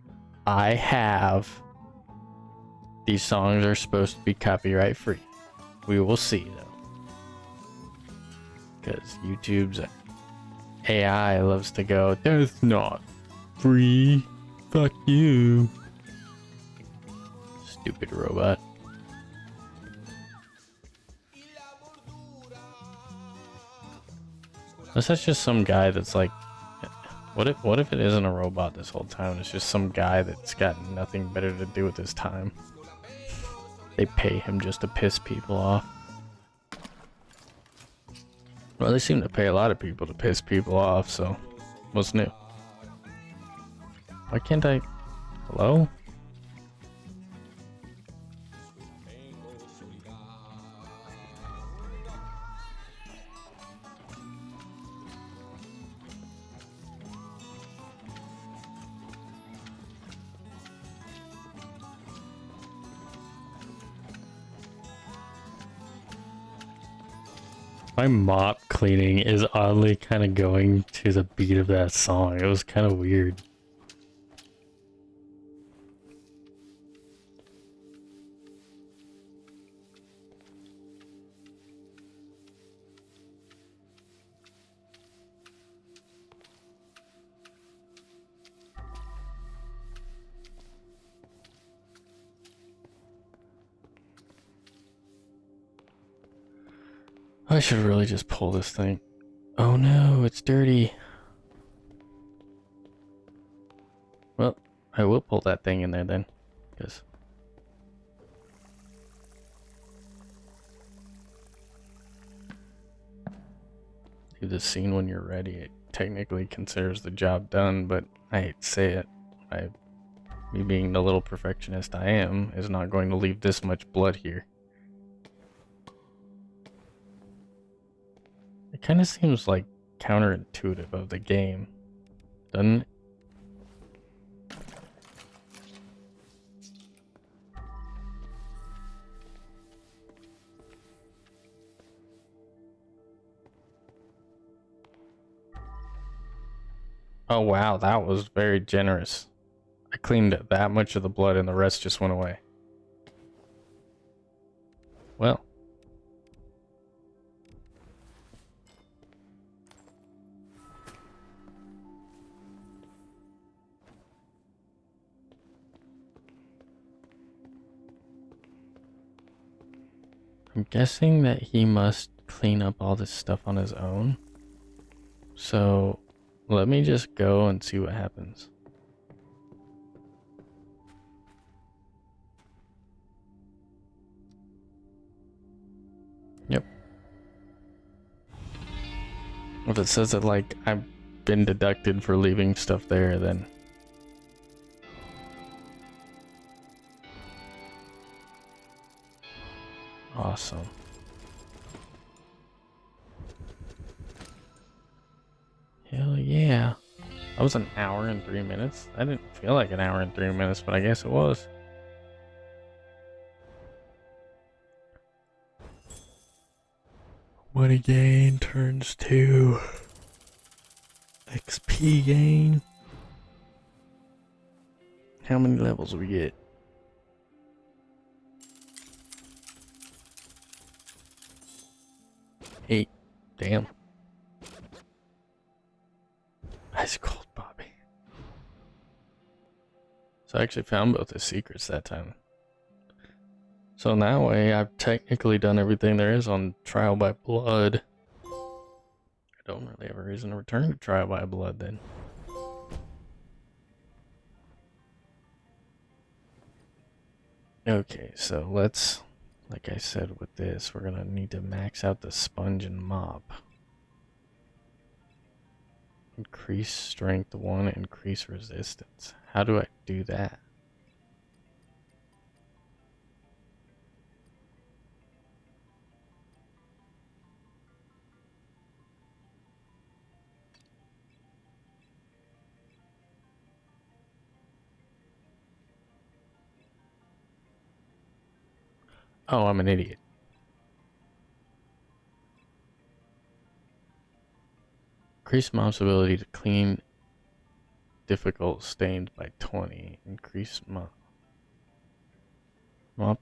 I have... These songs are supposed to be copyright free. We will see, though. Because YouTube's AI loves to go, that's not free. Fuck you. Stupid robot. Unless that's just some guy that's like, what if it isn't a robot this whole time? It's just some guy that's got nothing better to do with his time. They pay him just to piss people off. Well, they seem to pay a lot of people to piss people off, so what's new? Why can't I... Hello? My mop cleaning is oddly kind of going to the beat of that song. It was kind of weird. I should really just pull this thing. Oh no, it's dirty. Well, I will pull that thing in there then, because leave the scene when you're ready. It technically considers the job done, but I hate to say it. Me being the little perfectionist I am, is not going to leave this much blood here. It kind of seems like counterintuitive of the game, doesn't it? Oh wow, that was very generous. I cleaned that much of the blood and the rest just went away. Well. I'm guessing that he must clean up all this stuff on his own. So, let me just go and see what happens. Yep. If it says that, like, I've been deducted for leaving stuff there, then... Awesome. Hell yeah. That was an hour and 3 minutes. I didn't feel like an hour and 3 minutes, but I guess it was. Money gain turns to XP gain. How many levels we get? 8. Damn. Ice cold, Bobby. So I actually found both the secrets that time. So in that way, I've technically done everything there is on Trial by Blood. I don't really have a reason to return to Trial by Blood then. Okay, so let's, like I said with this, we're gonna need to max out the sponge and mop. Increase strength 1, increase resistance. How do I do that? Oh, I'm an idiot. Increase mob's ability to clean difficult stains by 20. Increase mob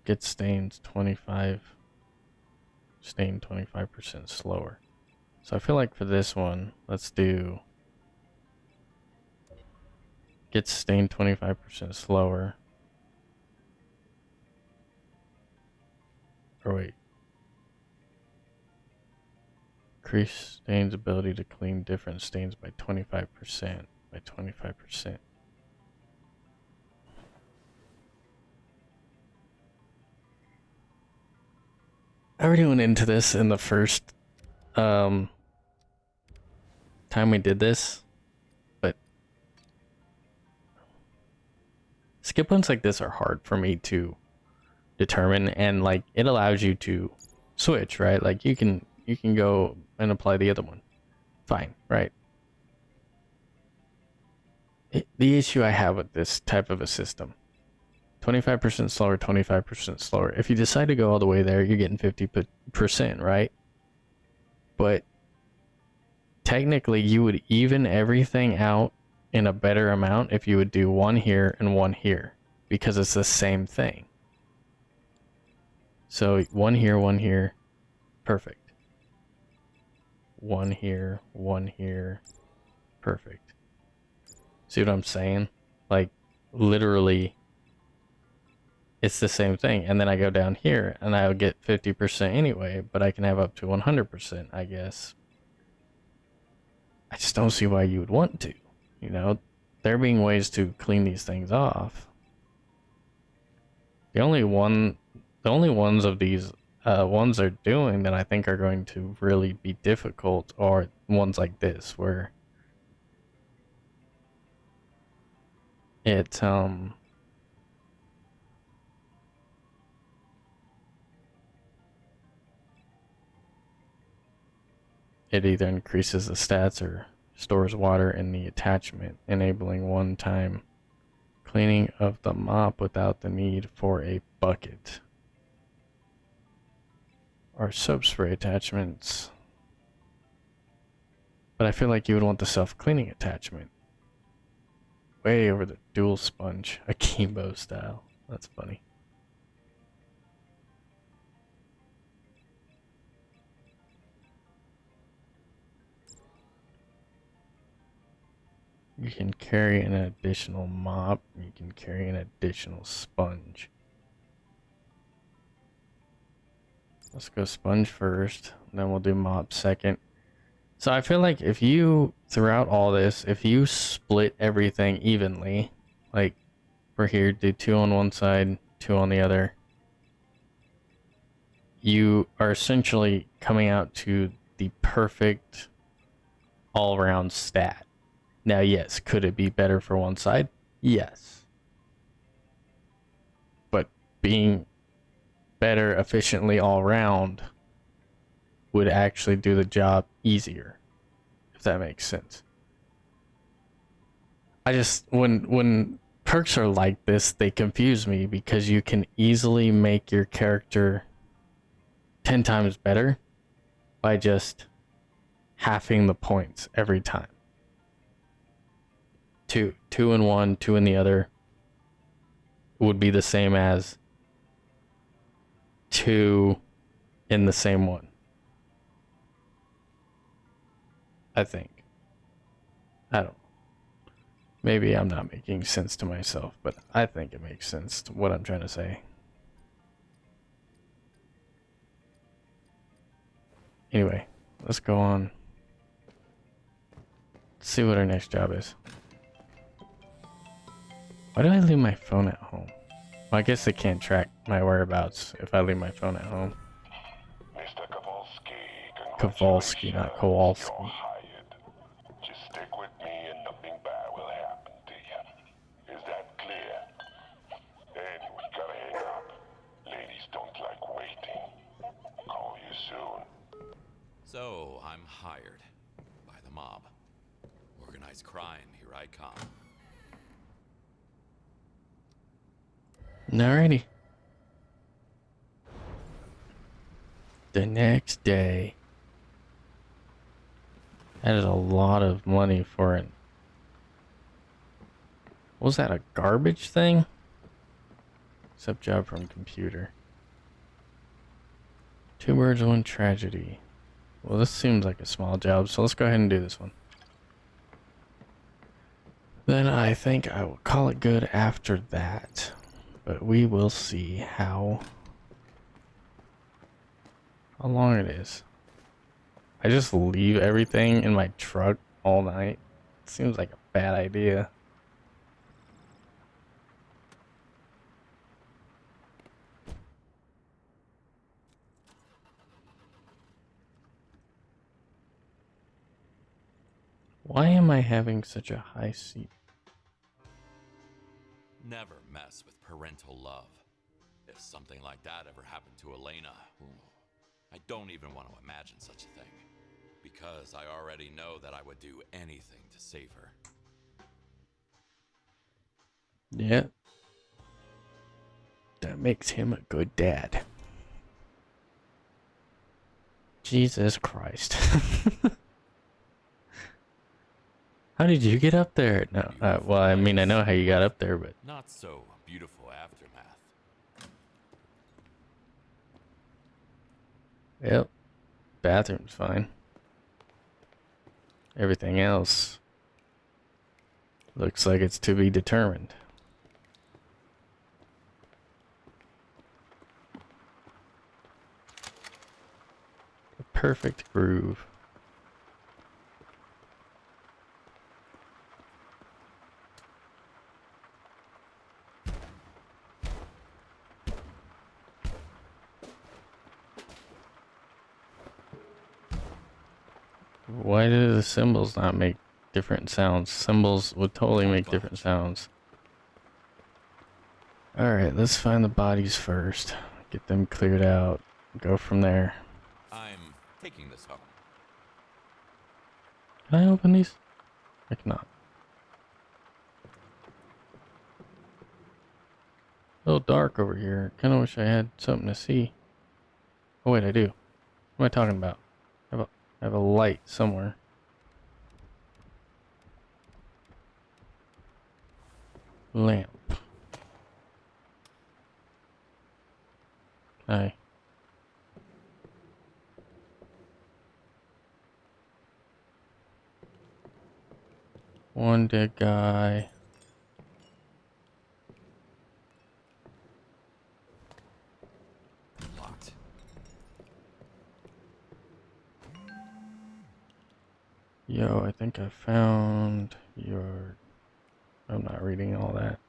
gets stains 25. Stain 25% slower. So I feel like for this one, let's do gets stained 25% slower. Or wait. Increase stain's ability to clean different stains by 25%. By 25%. I already went into this in the first time we did this, but skip points like this are hard for me to determine, and like it allows you to switch, right? Like you can go and apply the other one. Fine, right? The issue I have with this type of a system, 25% slower, 25% slower. If you decide to go all the way there, you're getting 50%, right? But technically you would even everything out in a better amount if you would do one here and one here, because it's the same thing. So one here, perfect. One here, perfect. See what I'm saying? Like literally it's the same thing. And then I go down here and I'll get 50% anyway, but I can have up to 100%, I guess. I just don't see why you would want to, you know? There being ways to clean these things off. The only ones of these ones they're doing that I think are going to really be difficult are ones like this, where it it either increases the stats or stores water in the attachment, enabling one-time cleaning of the mop without the need for a bucket. Or soap spray attachments. But I feel like you would want the self-cleaning attachment. Way over the dual sponge, akimbo style. That's funny. You can carry an additional mop. You can carry an additional sponge. Let's go sponge first, then we'll do mop second. So I feel like if you, throughout all this, if you split everything evenly, like for here, do 2 on one side, 2 on the other, you are essentially coming out to the perfect all-around stat. Now, yes, could it be better for one side? Yes. But being better efficiently all around would actually do the job easier, if that makes sense. I just, when perks are like this, they confuse me, because you can easily make your character 10 times better by just halving the points every time. Two in one, 2 in the other would be the same as 2 in the same one. I think. I don't know. Maybe I'm not making sense to myself, but I think it makes sense to what I'm trying to say. Anyway, let's go on. Let's see what our next job is. Why do I leave my phone at home? Well, I guess they can't track my whereabouts if I leave my phone at home. Mr. Kowalski, Kowalski, not Kowalski. You're hired. Just stick with So I'm hired by the mob. Organized crime, here I come. Alrighty. The next day. That is a lot of money for an... Was that a garbage thing? Except job from computer. 2 birds, 1 tragedy. Well, this seems like a small job, so let's go ahead and do this one. Then I think I will call it good after that. But we will see how long it is. I just leave everything in my truck all night. Seems like a bad idea. Why am I having such a high seat? Never mess with parental love. If something like that ever happened to Elena, I don't even want to imagine such a thing. Because I already know that I would do anything to save her. Yeah. That makes him a good dad. Jesus Christ. How did you get up there? No, well, I mean, I know how you got up there, but... Not so beautiful aftermath. Yep. Bathroom's fine. Everything else looks like it's to be determined. The perfect groove. Why do the symbols not make different sounds? Symbols would totally make different sounds. Alright, let's find the bodies first. Get them cleared out. Go from there. I'm taking this home. Can I open these? I cannot. A little dark over here. Kinda wish I had something to see. Oh wait, I do. What am I talking about? I have a light somewhere. Lamp. Okay. One dead guy. Locked. Yo, I think I found your... I'm not reading all that.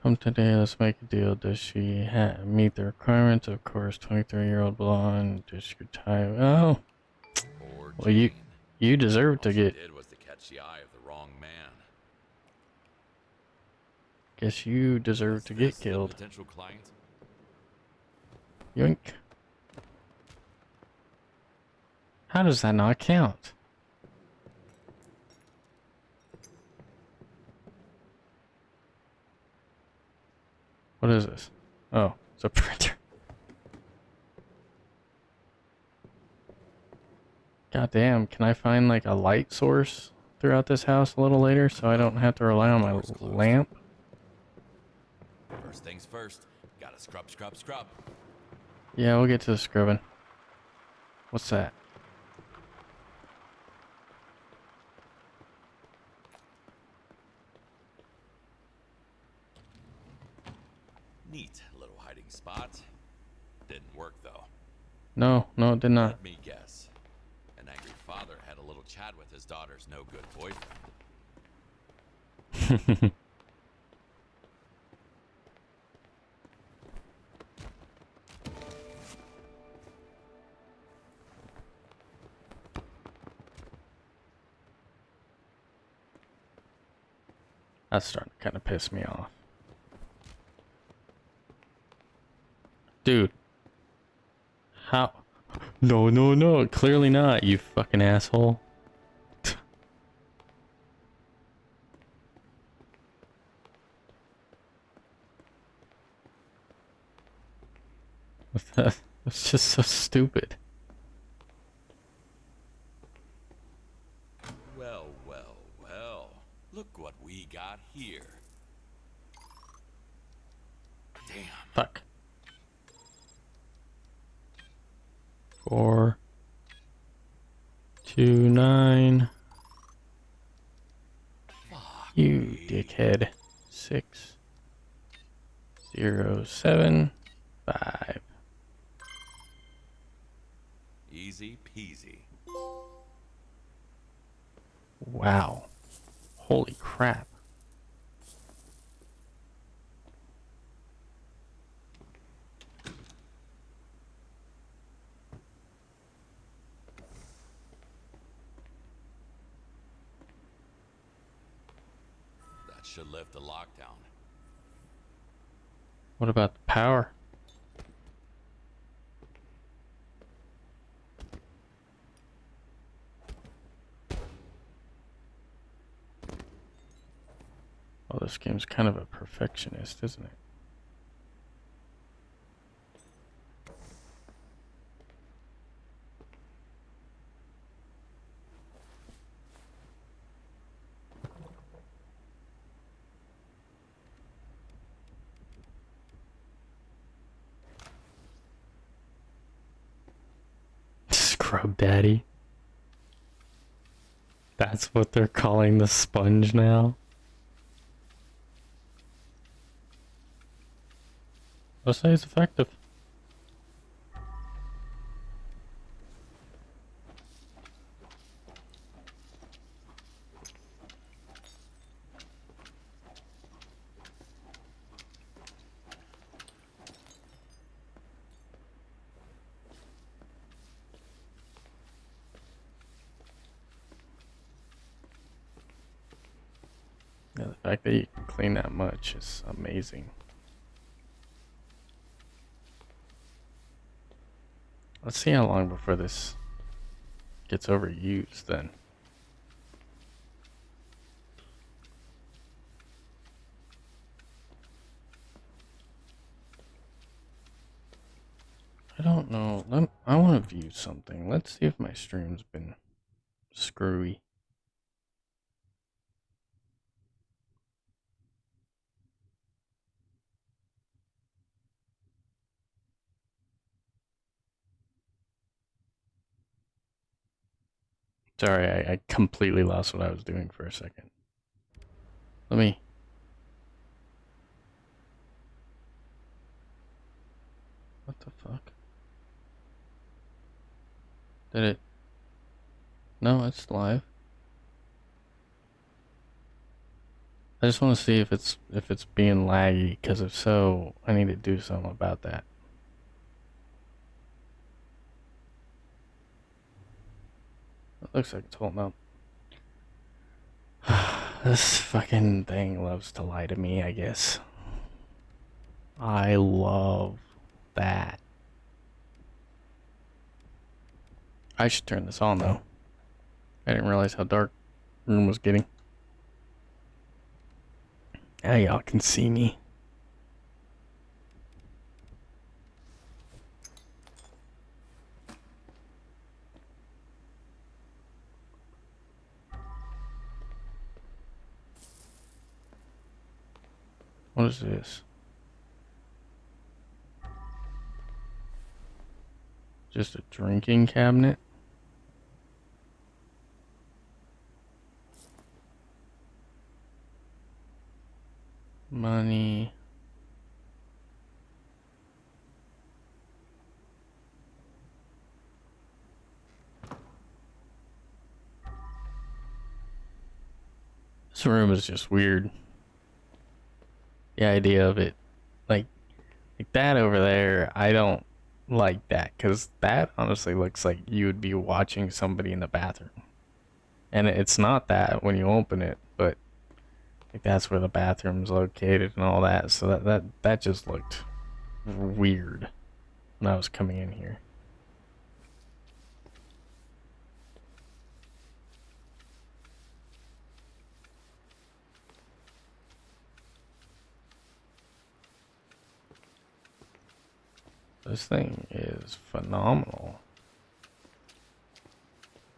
Come today, let's make a deal. Does she meet the requirements? Of course, 23-year-old blonde. Does she tie? Oh, Poor well, you deserve to All she get... did was to catch the eye of the wrong man. Guess you deserve Is to this get killed. the potential client? Yoink. How does that not count? What is this? Oh, it's a printer. God damn, can I find like a light source throughout this house a little later so I don't have to rely on my Door's closed. lamp? First things first. Gotta scrub, scrub, scrub. Yeah, we'll get to the scrubbing. What's that? Neat little hiding spot. Didn't work though. No, it did not. Let me guess. An angry father had a little chat with his daughter's no good boyfriend. That's starting to kind of piss me off. Dude. How? No, no, no. Clearly not, you fucking asshole. That's just so stupid. Well, well, well. Look what we got here. Damn. Fuck. 4, 2, 9. Fuck You me. dickhead. 6, 0, 7, 5. Easy peasy. Wow. Holy crap. That should lift the lockdown. What about the power? Oh, this game's kind of a perfectionist, isn't it? Scrub Daddy. That's what they're calling the sponge now? I'll say it's effective. Yeah, the fact that you can clean that much is amazing. Let's see how long before this gets overused then. I don't know. I want to view something. Let's see if my stream's been screwy. Sorry, I completely lost what I was doing for a second. Let me... What the fuck? Did it... No, it's live. I just want to see if it's being laggy, because if so, I need to do something about that. It looks like it's holding up. This fucking thing loves to lie to me, I guess. I love that. I should turn this on, though. I didn't realize how dark the room was getting. Now y'all can see me. What is this? Just a drinking cabinet? Money. This room is just weird. The idea of it. Like that over there, I don't like that. Because that honestly looks like you would be watching somebody in the bathroom. And it's not that when you open it, but like that's where the bathroom's located and all that. So that just looked weird when I was coming in here. This thing is phenomenal.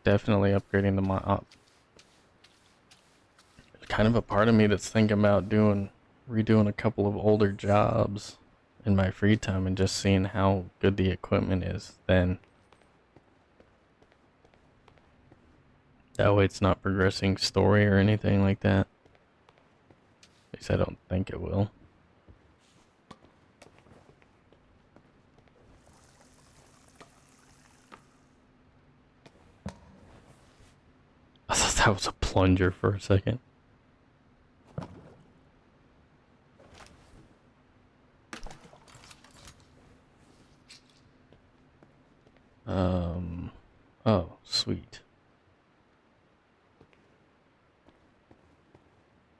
Definitely upgrading the mod. There's kind of a part of me that's thinking about redoing a couple of older jobs in my free time and just seeing how good the equipment is then. That way it's not progressing story or anything like that. At least I don't think it will. I thought that was a plunger for a second. Oh, sweet.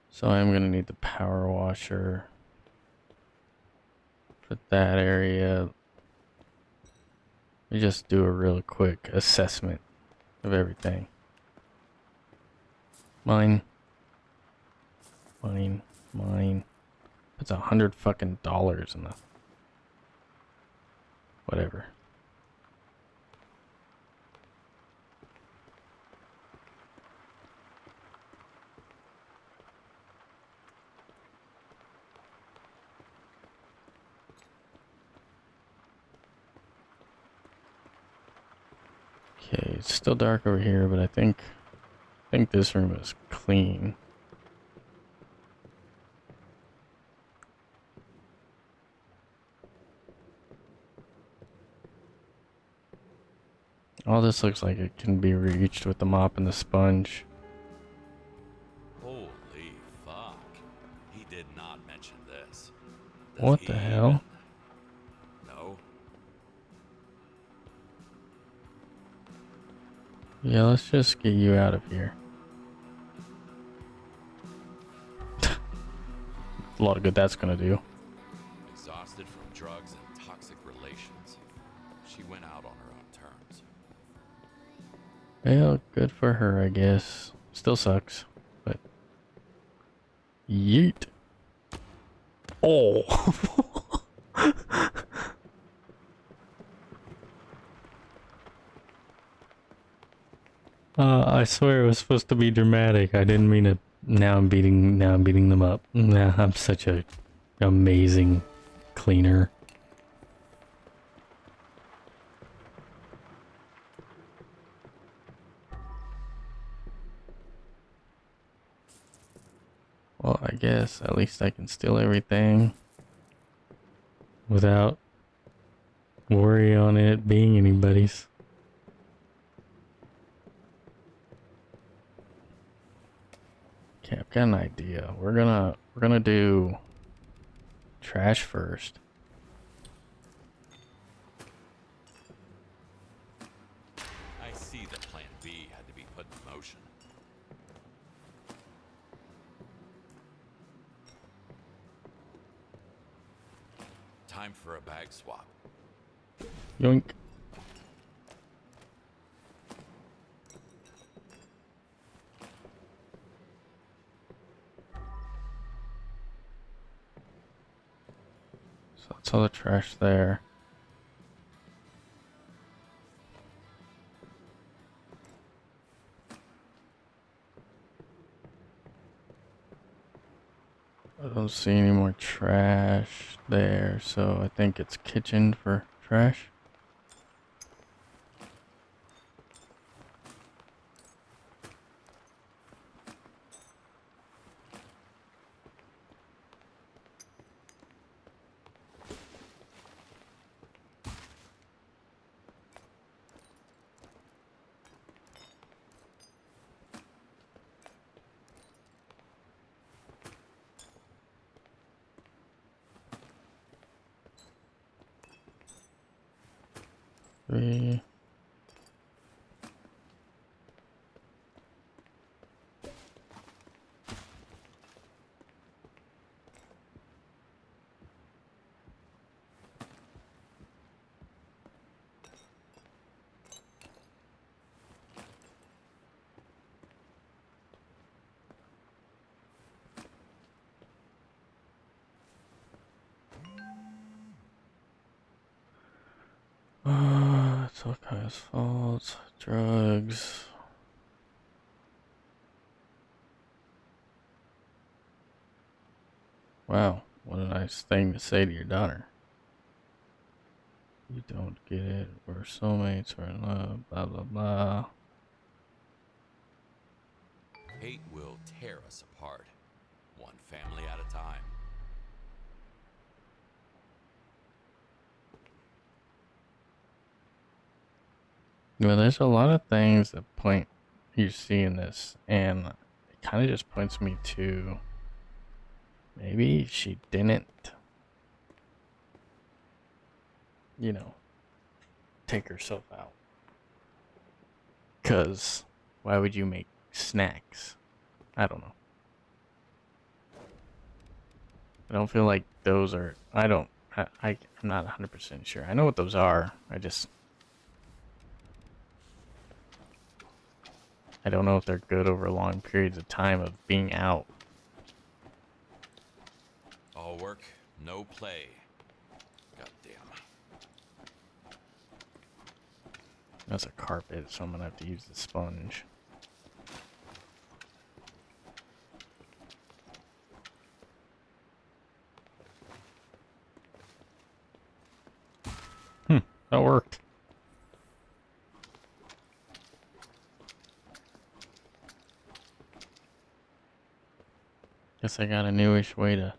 So I'm gonna need the power washer for that area. Let me just do a real quick assessment of everything. Mine. It's $100 fucking in the whatever. Okay, it's still dark over here, but I think this room is clean. All this looks like it can be reached with the mop and the sponge. Holy fuck. He did not mention this. Does What he the even... hell? No? Yeah, let's just get you out of here. A lot of good that's gonna do. Exhausted from drugs and toxic relations. She went out on her own terms. Well, good for her, I guess. Still sucks, but yeet. Oh. I swear it was supposed to be dramatic. I didn't mean to. Now I'm beating them up. Nah, I'm such a amazing cleaner. Well, I guess at least I can steal everything without worry on it being anybody's. Okay, I've got an idea. We're gonna do trash first. I see that plan B had to be put in motion. Time for a bag swap. Yoink. So that's all the trash there. I don't see any more trash there, so I think it's kitchen for trash. So has faults, drugs. Wow, what a nice thing to say to your daughter. You don't get it. We're soulmates. We're in love. Blah blah blah. Hate will tear us apart, one family at a time. Well, there's a lot of things that point you see in this, and it kind of just points me to maybe she didn't, take herself out. Cause why would you make snacks? I don't know. I don't feel like those are. I don't. I'm not 100% sure. I know what those are. I don't know if they're good over long periods of time of being out. All work, no play. Goddamn. That's a carpet, so I'm gonna have to use the sponge. That worked. Guess I got a newish way to.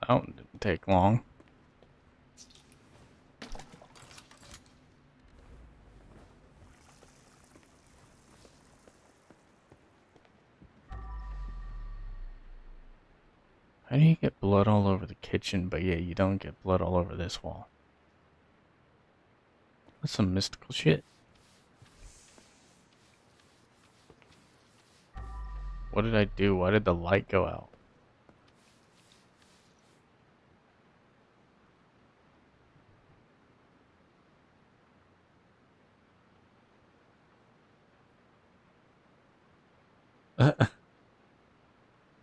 That one didn't take long. How do you get blood all over the kitchen, but yeah, you don't get blood all over this wall? That's some mystical shit. What did I do? Why did the light go out?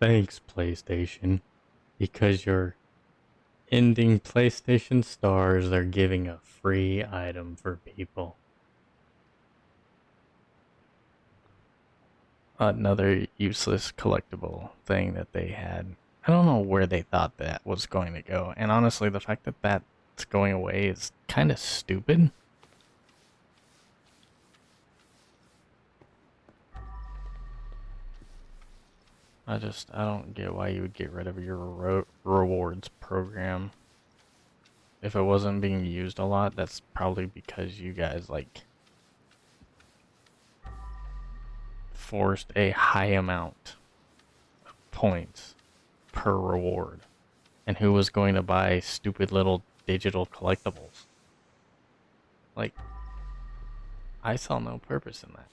Thanks, PlayStation. Because you're ending PlayStation stars, they're giving a free item for people. Another useless collectible thing that they had. I don't know where they thought that was going to go. And honestly, the fact that that's going away is kind of stupid. I don't get why you would get rid of your rewards program. If it wasn't being used a lot, that's probably because you guys, like, forced a high amount of points per reward. And who was going to buy stupid little digital collectibles? Like, I saw no purpose in that.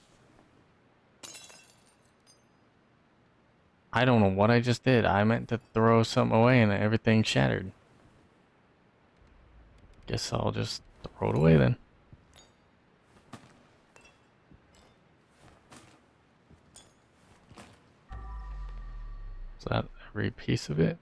I don't know what I just did. I meant to throw something away and everything shattered. Guess I'll just throw it away then. Is that every piece of it?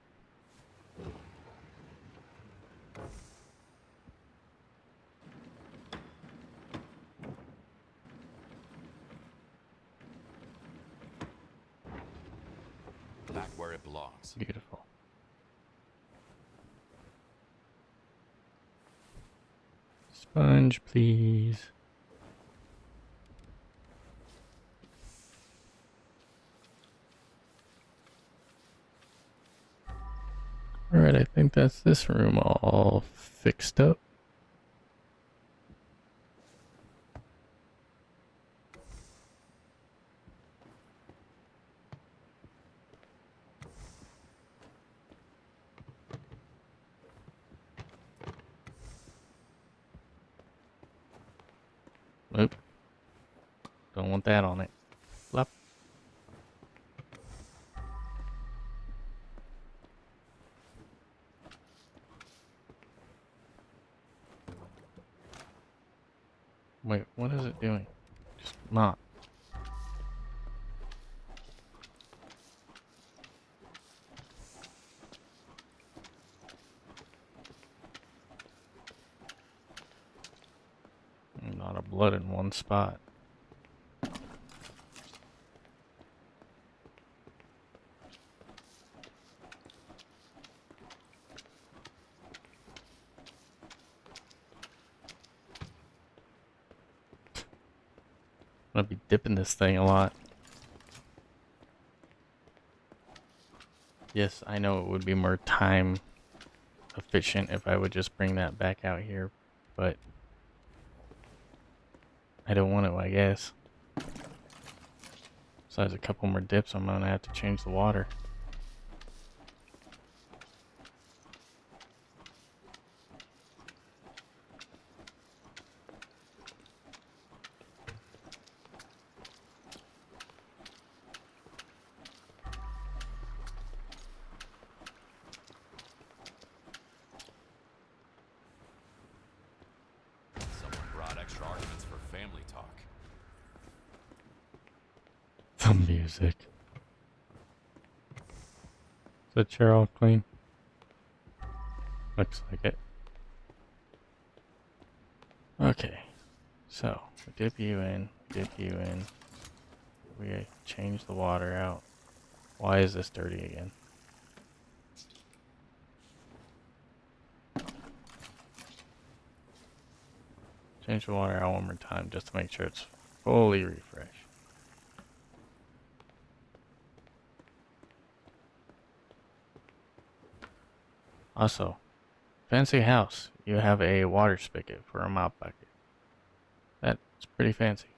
Back where it belongs. Beautiful. Sponge, please. Alright, I think that's this room all fixed up. want that on it. Flop. Wait, what is it doing? Just not. Not a blood in one spot. I'm gonna be dipping this thing a lot. Yes, I know it would be more time efficient if I would just bring that back out here, but I don't want to, I guess. Besides a couple more dips, I'm gonna have to change the water. Someone brought extra arguments for family talk. The music. Is the chair all clean? Looks like it. Okay, so we dip you in, we change the water out. Why is this dirty again? Change the water out one more time just to make sure it's fully refreshed. Also, fancy house. You have a water spigot for a mop bucket. That's pretty fancy.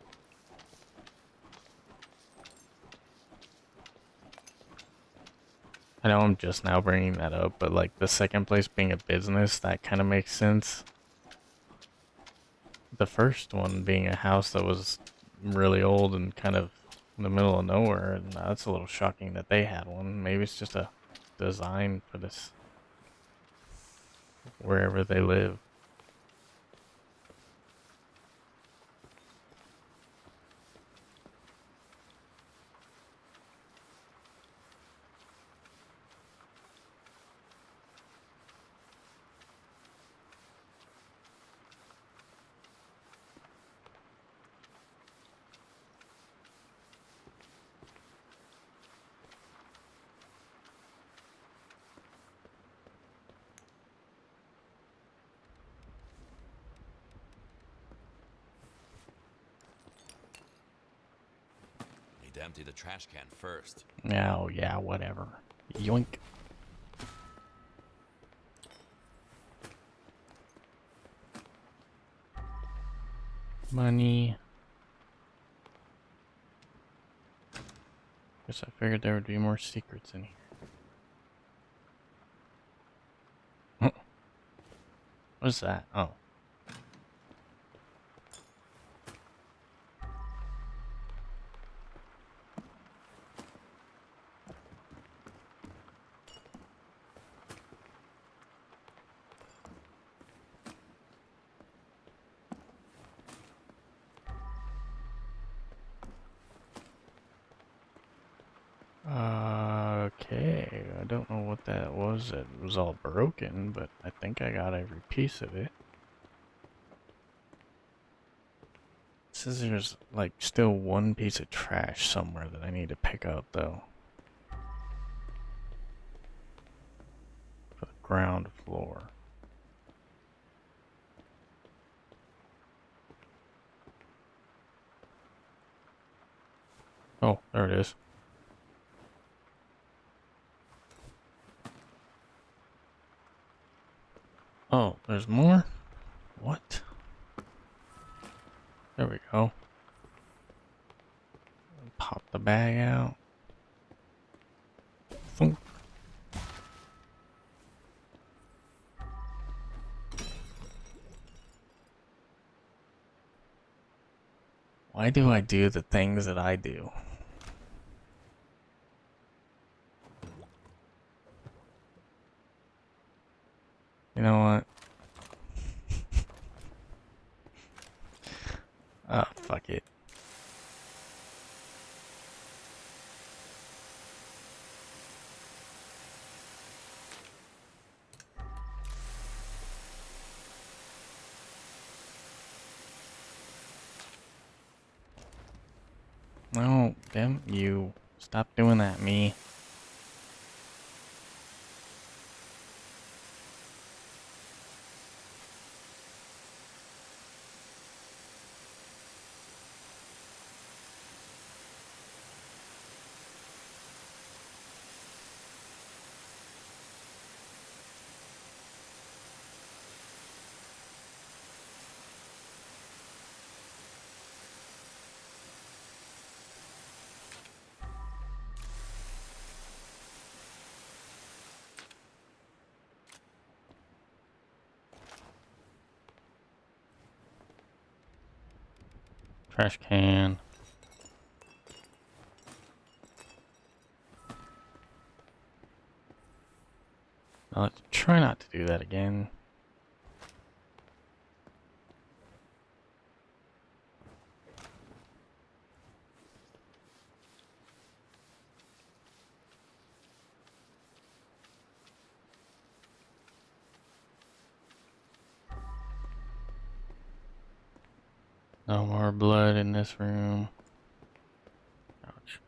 I know I'm just now bringing that up, but like the second place being a business, that kind of makes sense. The first one being a house that was really old and kind of in the middle of nowhere, and that's a little shocking that they had one. Maybe it's just a design for this wherever they live. Need to empty the trash can first. Oh yeah, whatever. Yoink. Money. Guess I figured there would be more secrets in here. What's that? Oh. Okay, I don't know what that was. It was all broken, but I think I got every piece of it. Says there's like still one piece of trash somewhere that I need to pick up though. For the ground floor. Oh, there it is. Oh, there's more? What? There we go. Pop the bag out. Thunk. Why Why do I do the things that I do? You know what? Oh, fuck it. No, damn you. Stop doing that, me. Trash can. Now let's try not to do that again. No more blood in this room. Ouch.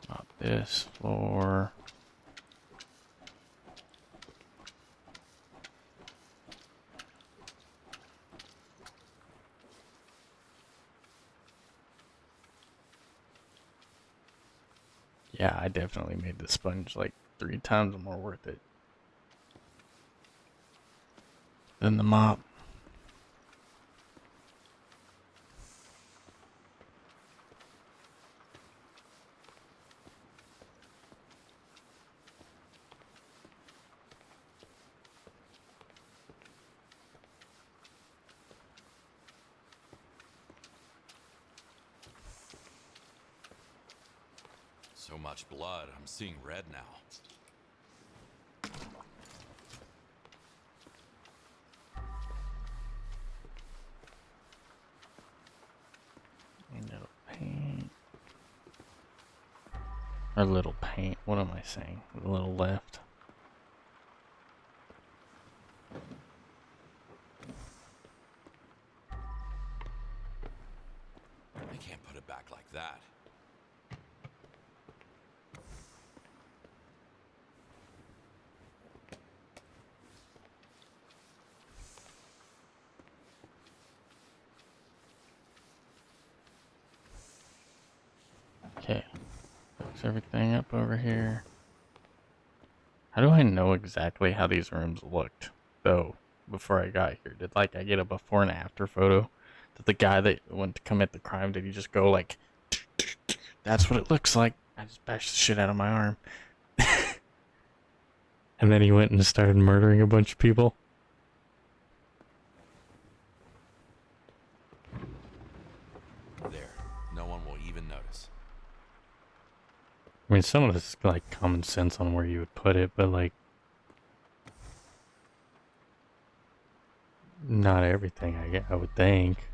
Not this floor. Yeah, I definitely made the sponge like 3 times more worth it than the mop. So much blood, I'm seeing red now. No paint. Or little paint. What am I saying? A little left. I can't put it back like that. Okay. Fix everything up over here. How do I know exactly how these rooms looked, though, before I got here? Did, like, I get a before and after photo? Did the guy that went to commit the crime, did he just go, like, that's what it looks like? I just bashed the shit out of my arm. And then he went and started murdering a bunch of people? There, no one will even notice. I mean, some of this is, like, common sense on where you would put it, but, like, not everything, I would think.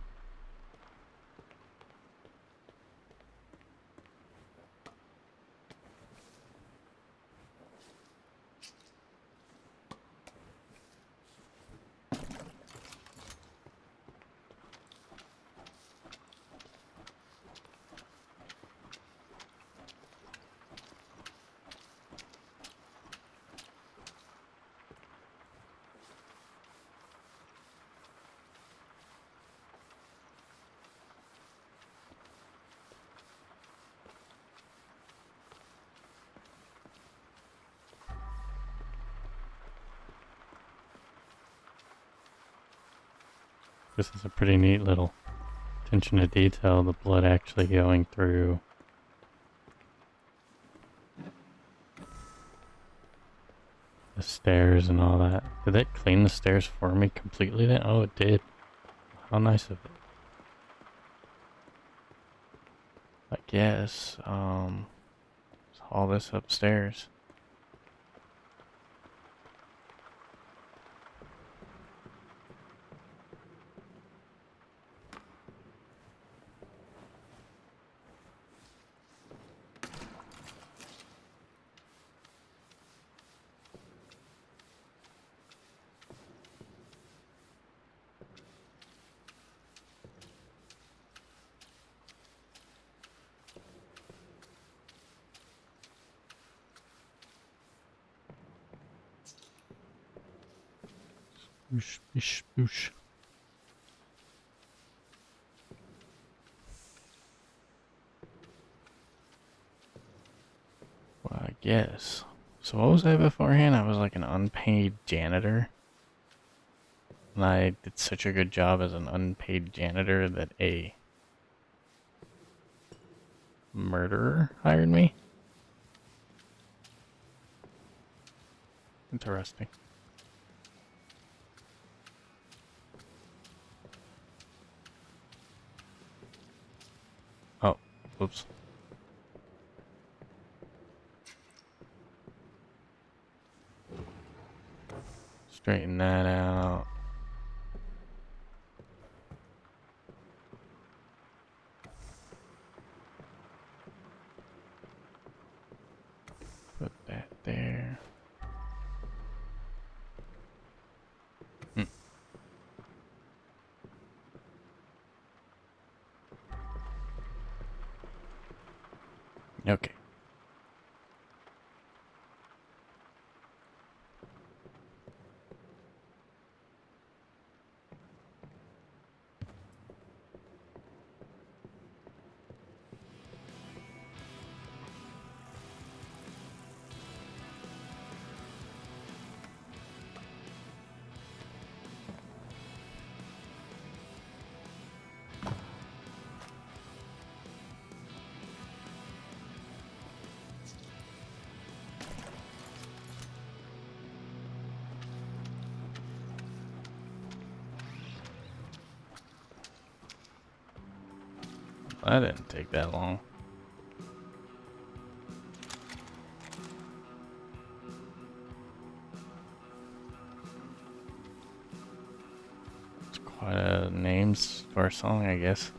This is a pretty neat little attention to detail, the blood actually going through the stairs and all that. Did that clean the stairs for me completely then? Oh, it did. How nice of it. I guess, let's haul this upstairs. Boosh, boosh, boosh. Well, I guess. So what was I beforehand? I was like an unpaid janitor. And I did such a good job as an unpaid janitor that a murderer hired me. Interesting. Oh, whoops. Straighten that out. Put that there. Okay. That didn't take that long. It's quite a name for a song, I guess.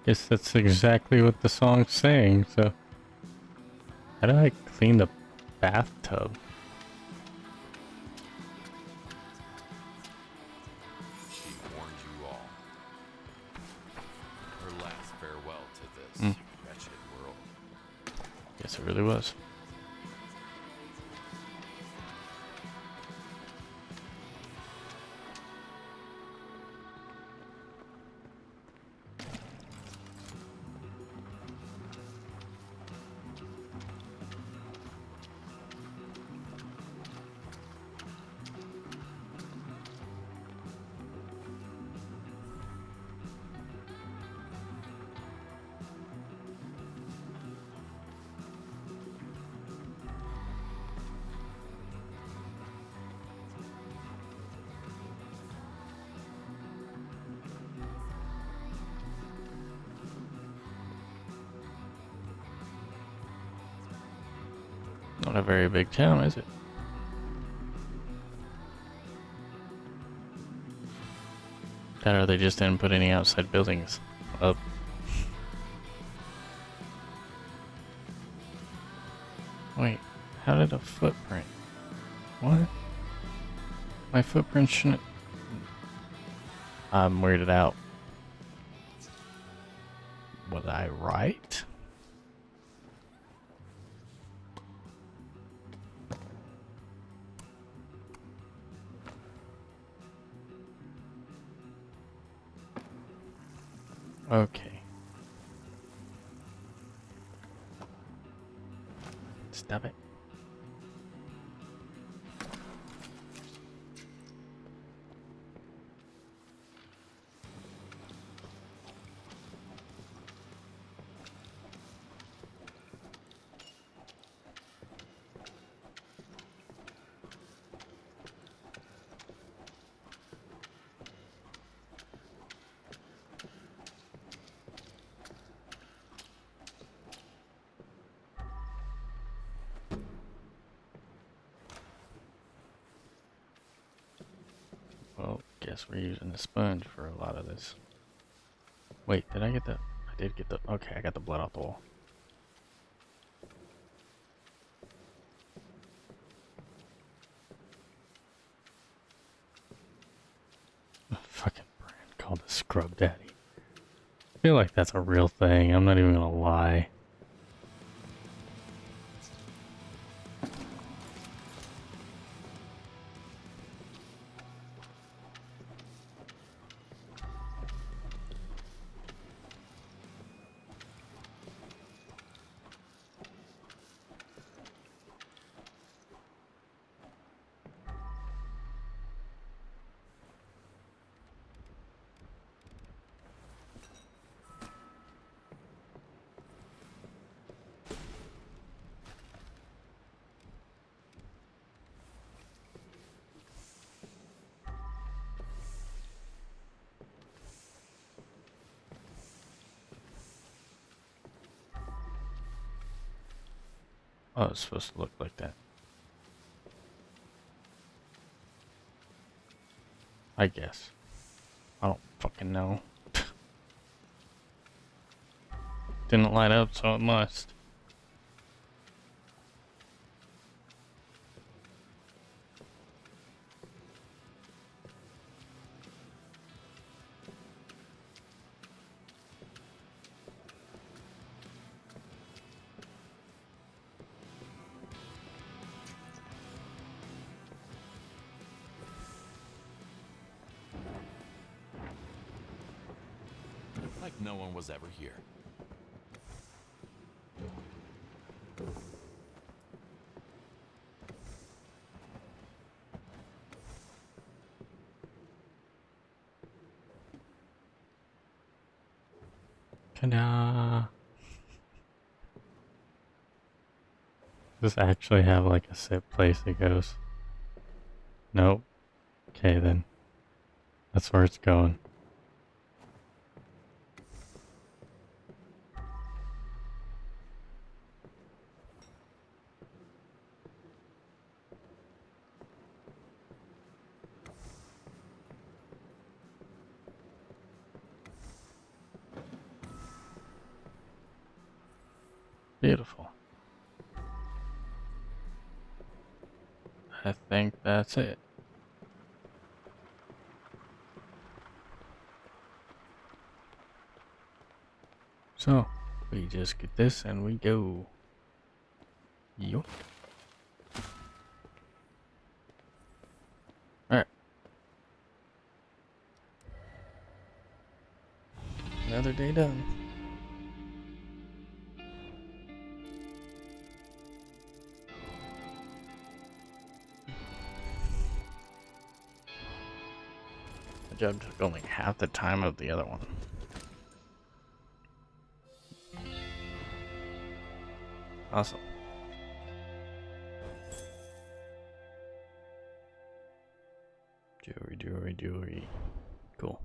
Guess that's exactly what the song's saying, so... How do I clean the bathtub? She warned you all. Her last farewell to this wretched world. Yes, it really was. Not a very big town, is it? That or they just didn't put any outside buildings up. Wait, how did a footprint? What? My footprint shouldn't... I'm weirded out. Was I right? Okay. Stop it. Well, guess we're using a sponge for a lot of this. Wait, did I get the... I did get the... Okay, I got the blood off the wall. A fucking brand called the Scrub Daddy. I feel like that's a real thing. I'm not even gonna lie. Oh, it's supposed to look like that. I guess. I don't fucking know. Didn't light up, so it must. Like no one was ever here. Ta-da! Does this actually have like a set place it goes? Nope. Okay then. That's where it's going. Beautiful. I think that's it. So, we just get this and we go. Yup. Alright. Another day done. The job took only half the time of the other one. Awesome. Jewelry, jewelry, jewelry. Cool.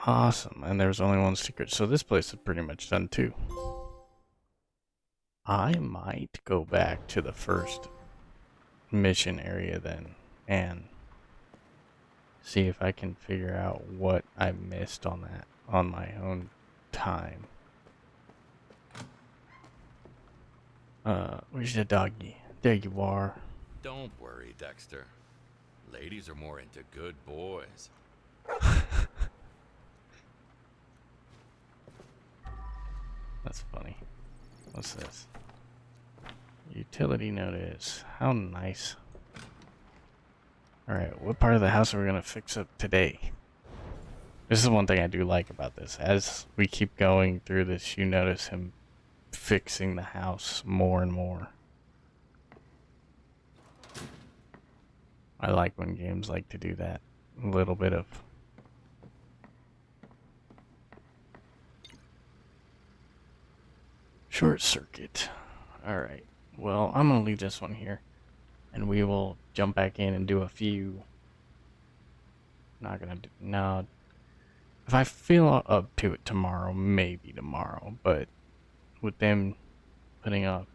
Awesome. And there's only one secret, so this place is pretty much done too. I might go back to the first mission area then and see if I can figure out what I missed on that on my own time. Where's the doggy? There you are. Don't worry, Dexter. Ladies are more into good boys. That's funny. What's this? Utility notice. How nice. Alright, what part of the house are we gonna fix up today? This is one thing I do like about this. As we keep going through this, you notice him fixing the house more and more. I like when games like to do that. A little bit of short circuit. Alright, well, I'm gonna leave this one here. And we will jump back in and do a few. Not gonna do. No. If I feel up to it tomorrow, maybe tomorrow. But with them putting a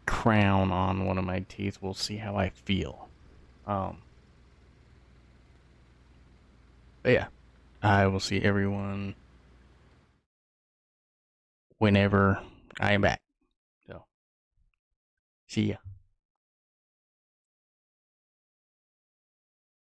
crown on one of my teeth, we'll see how I feel. But yeah, I will see everyone whenever I am back. So, see ya.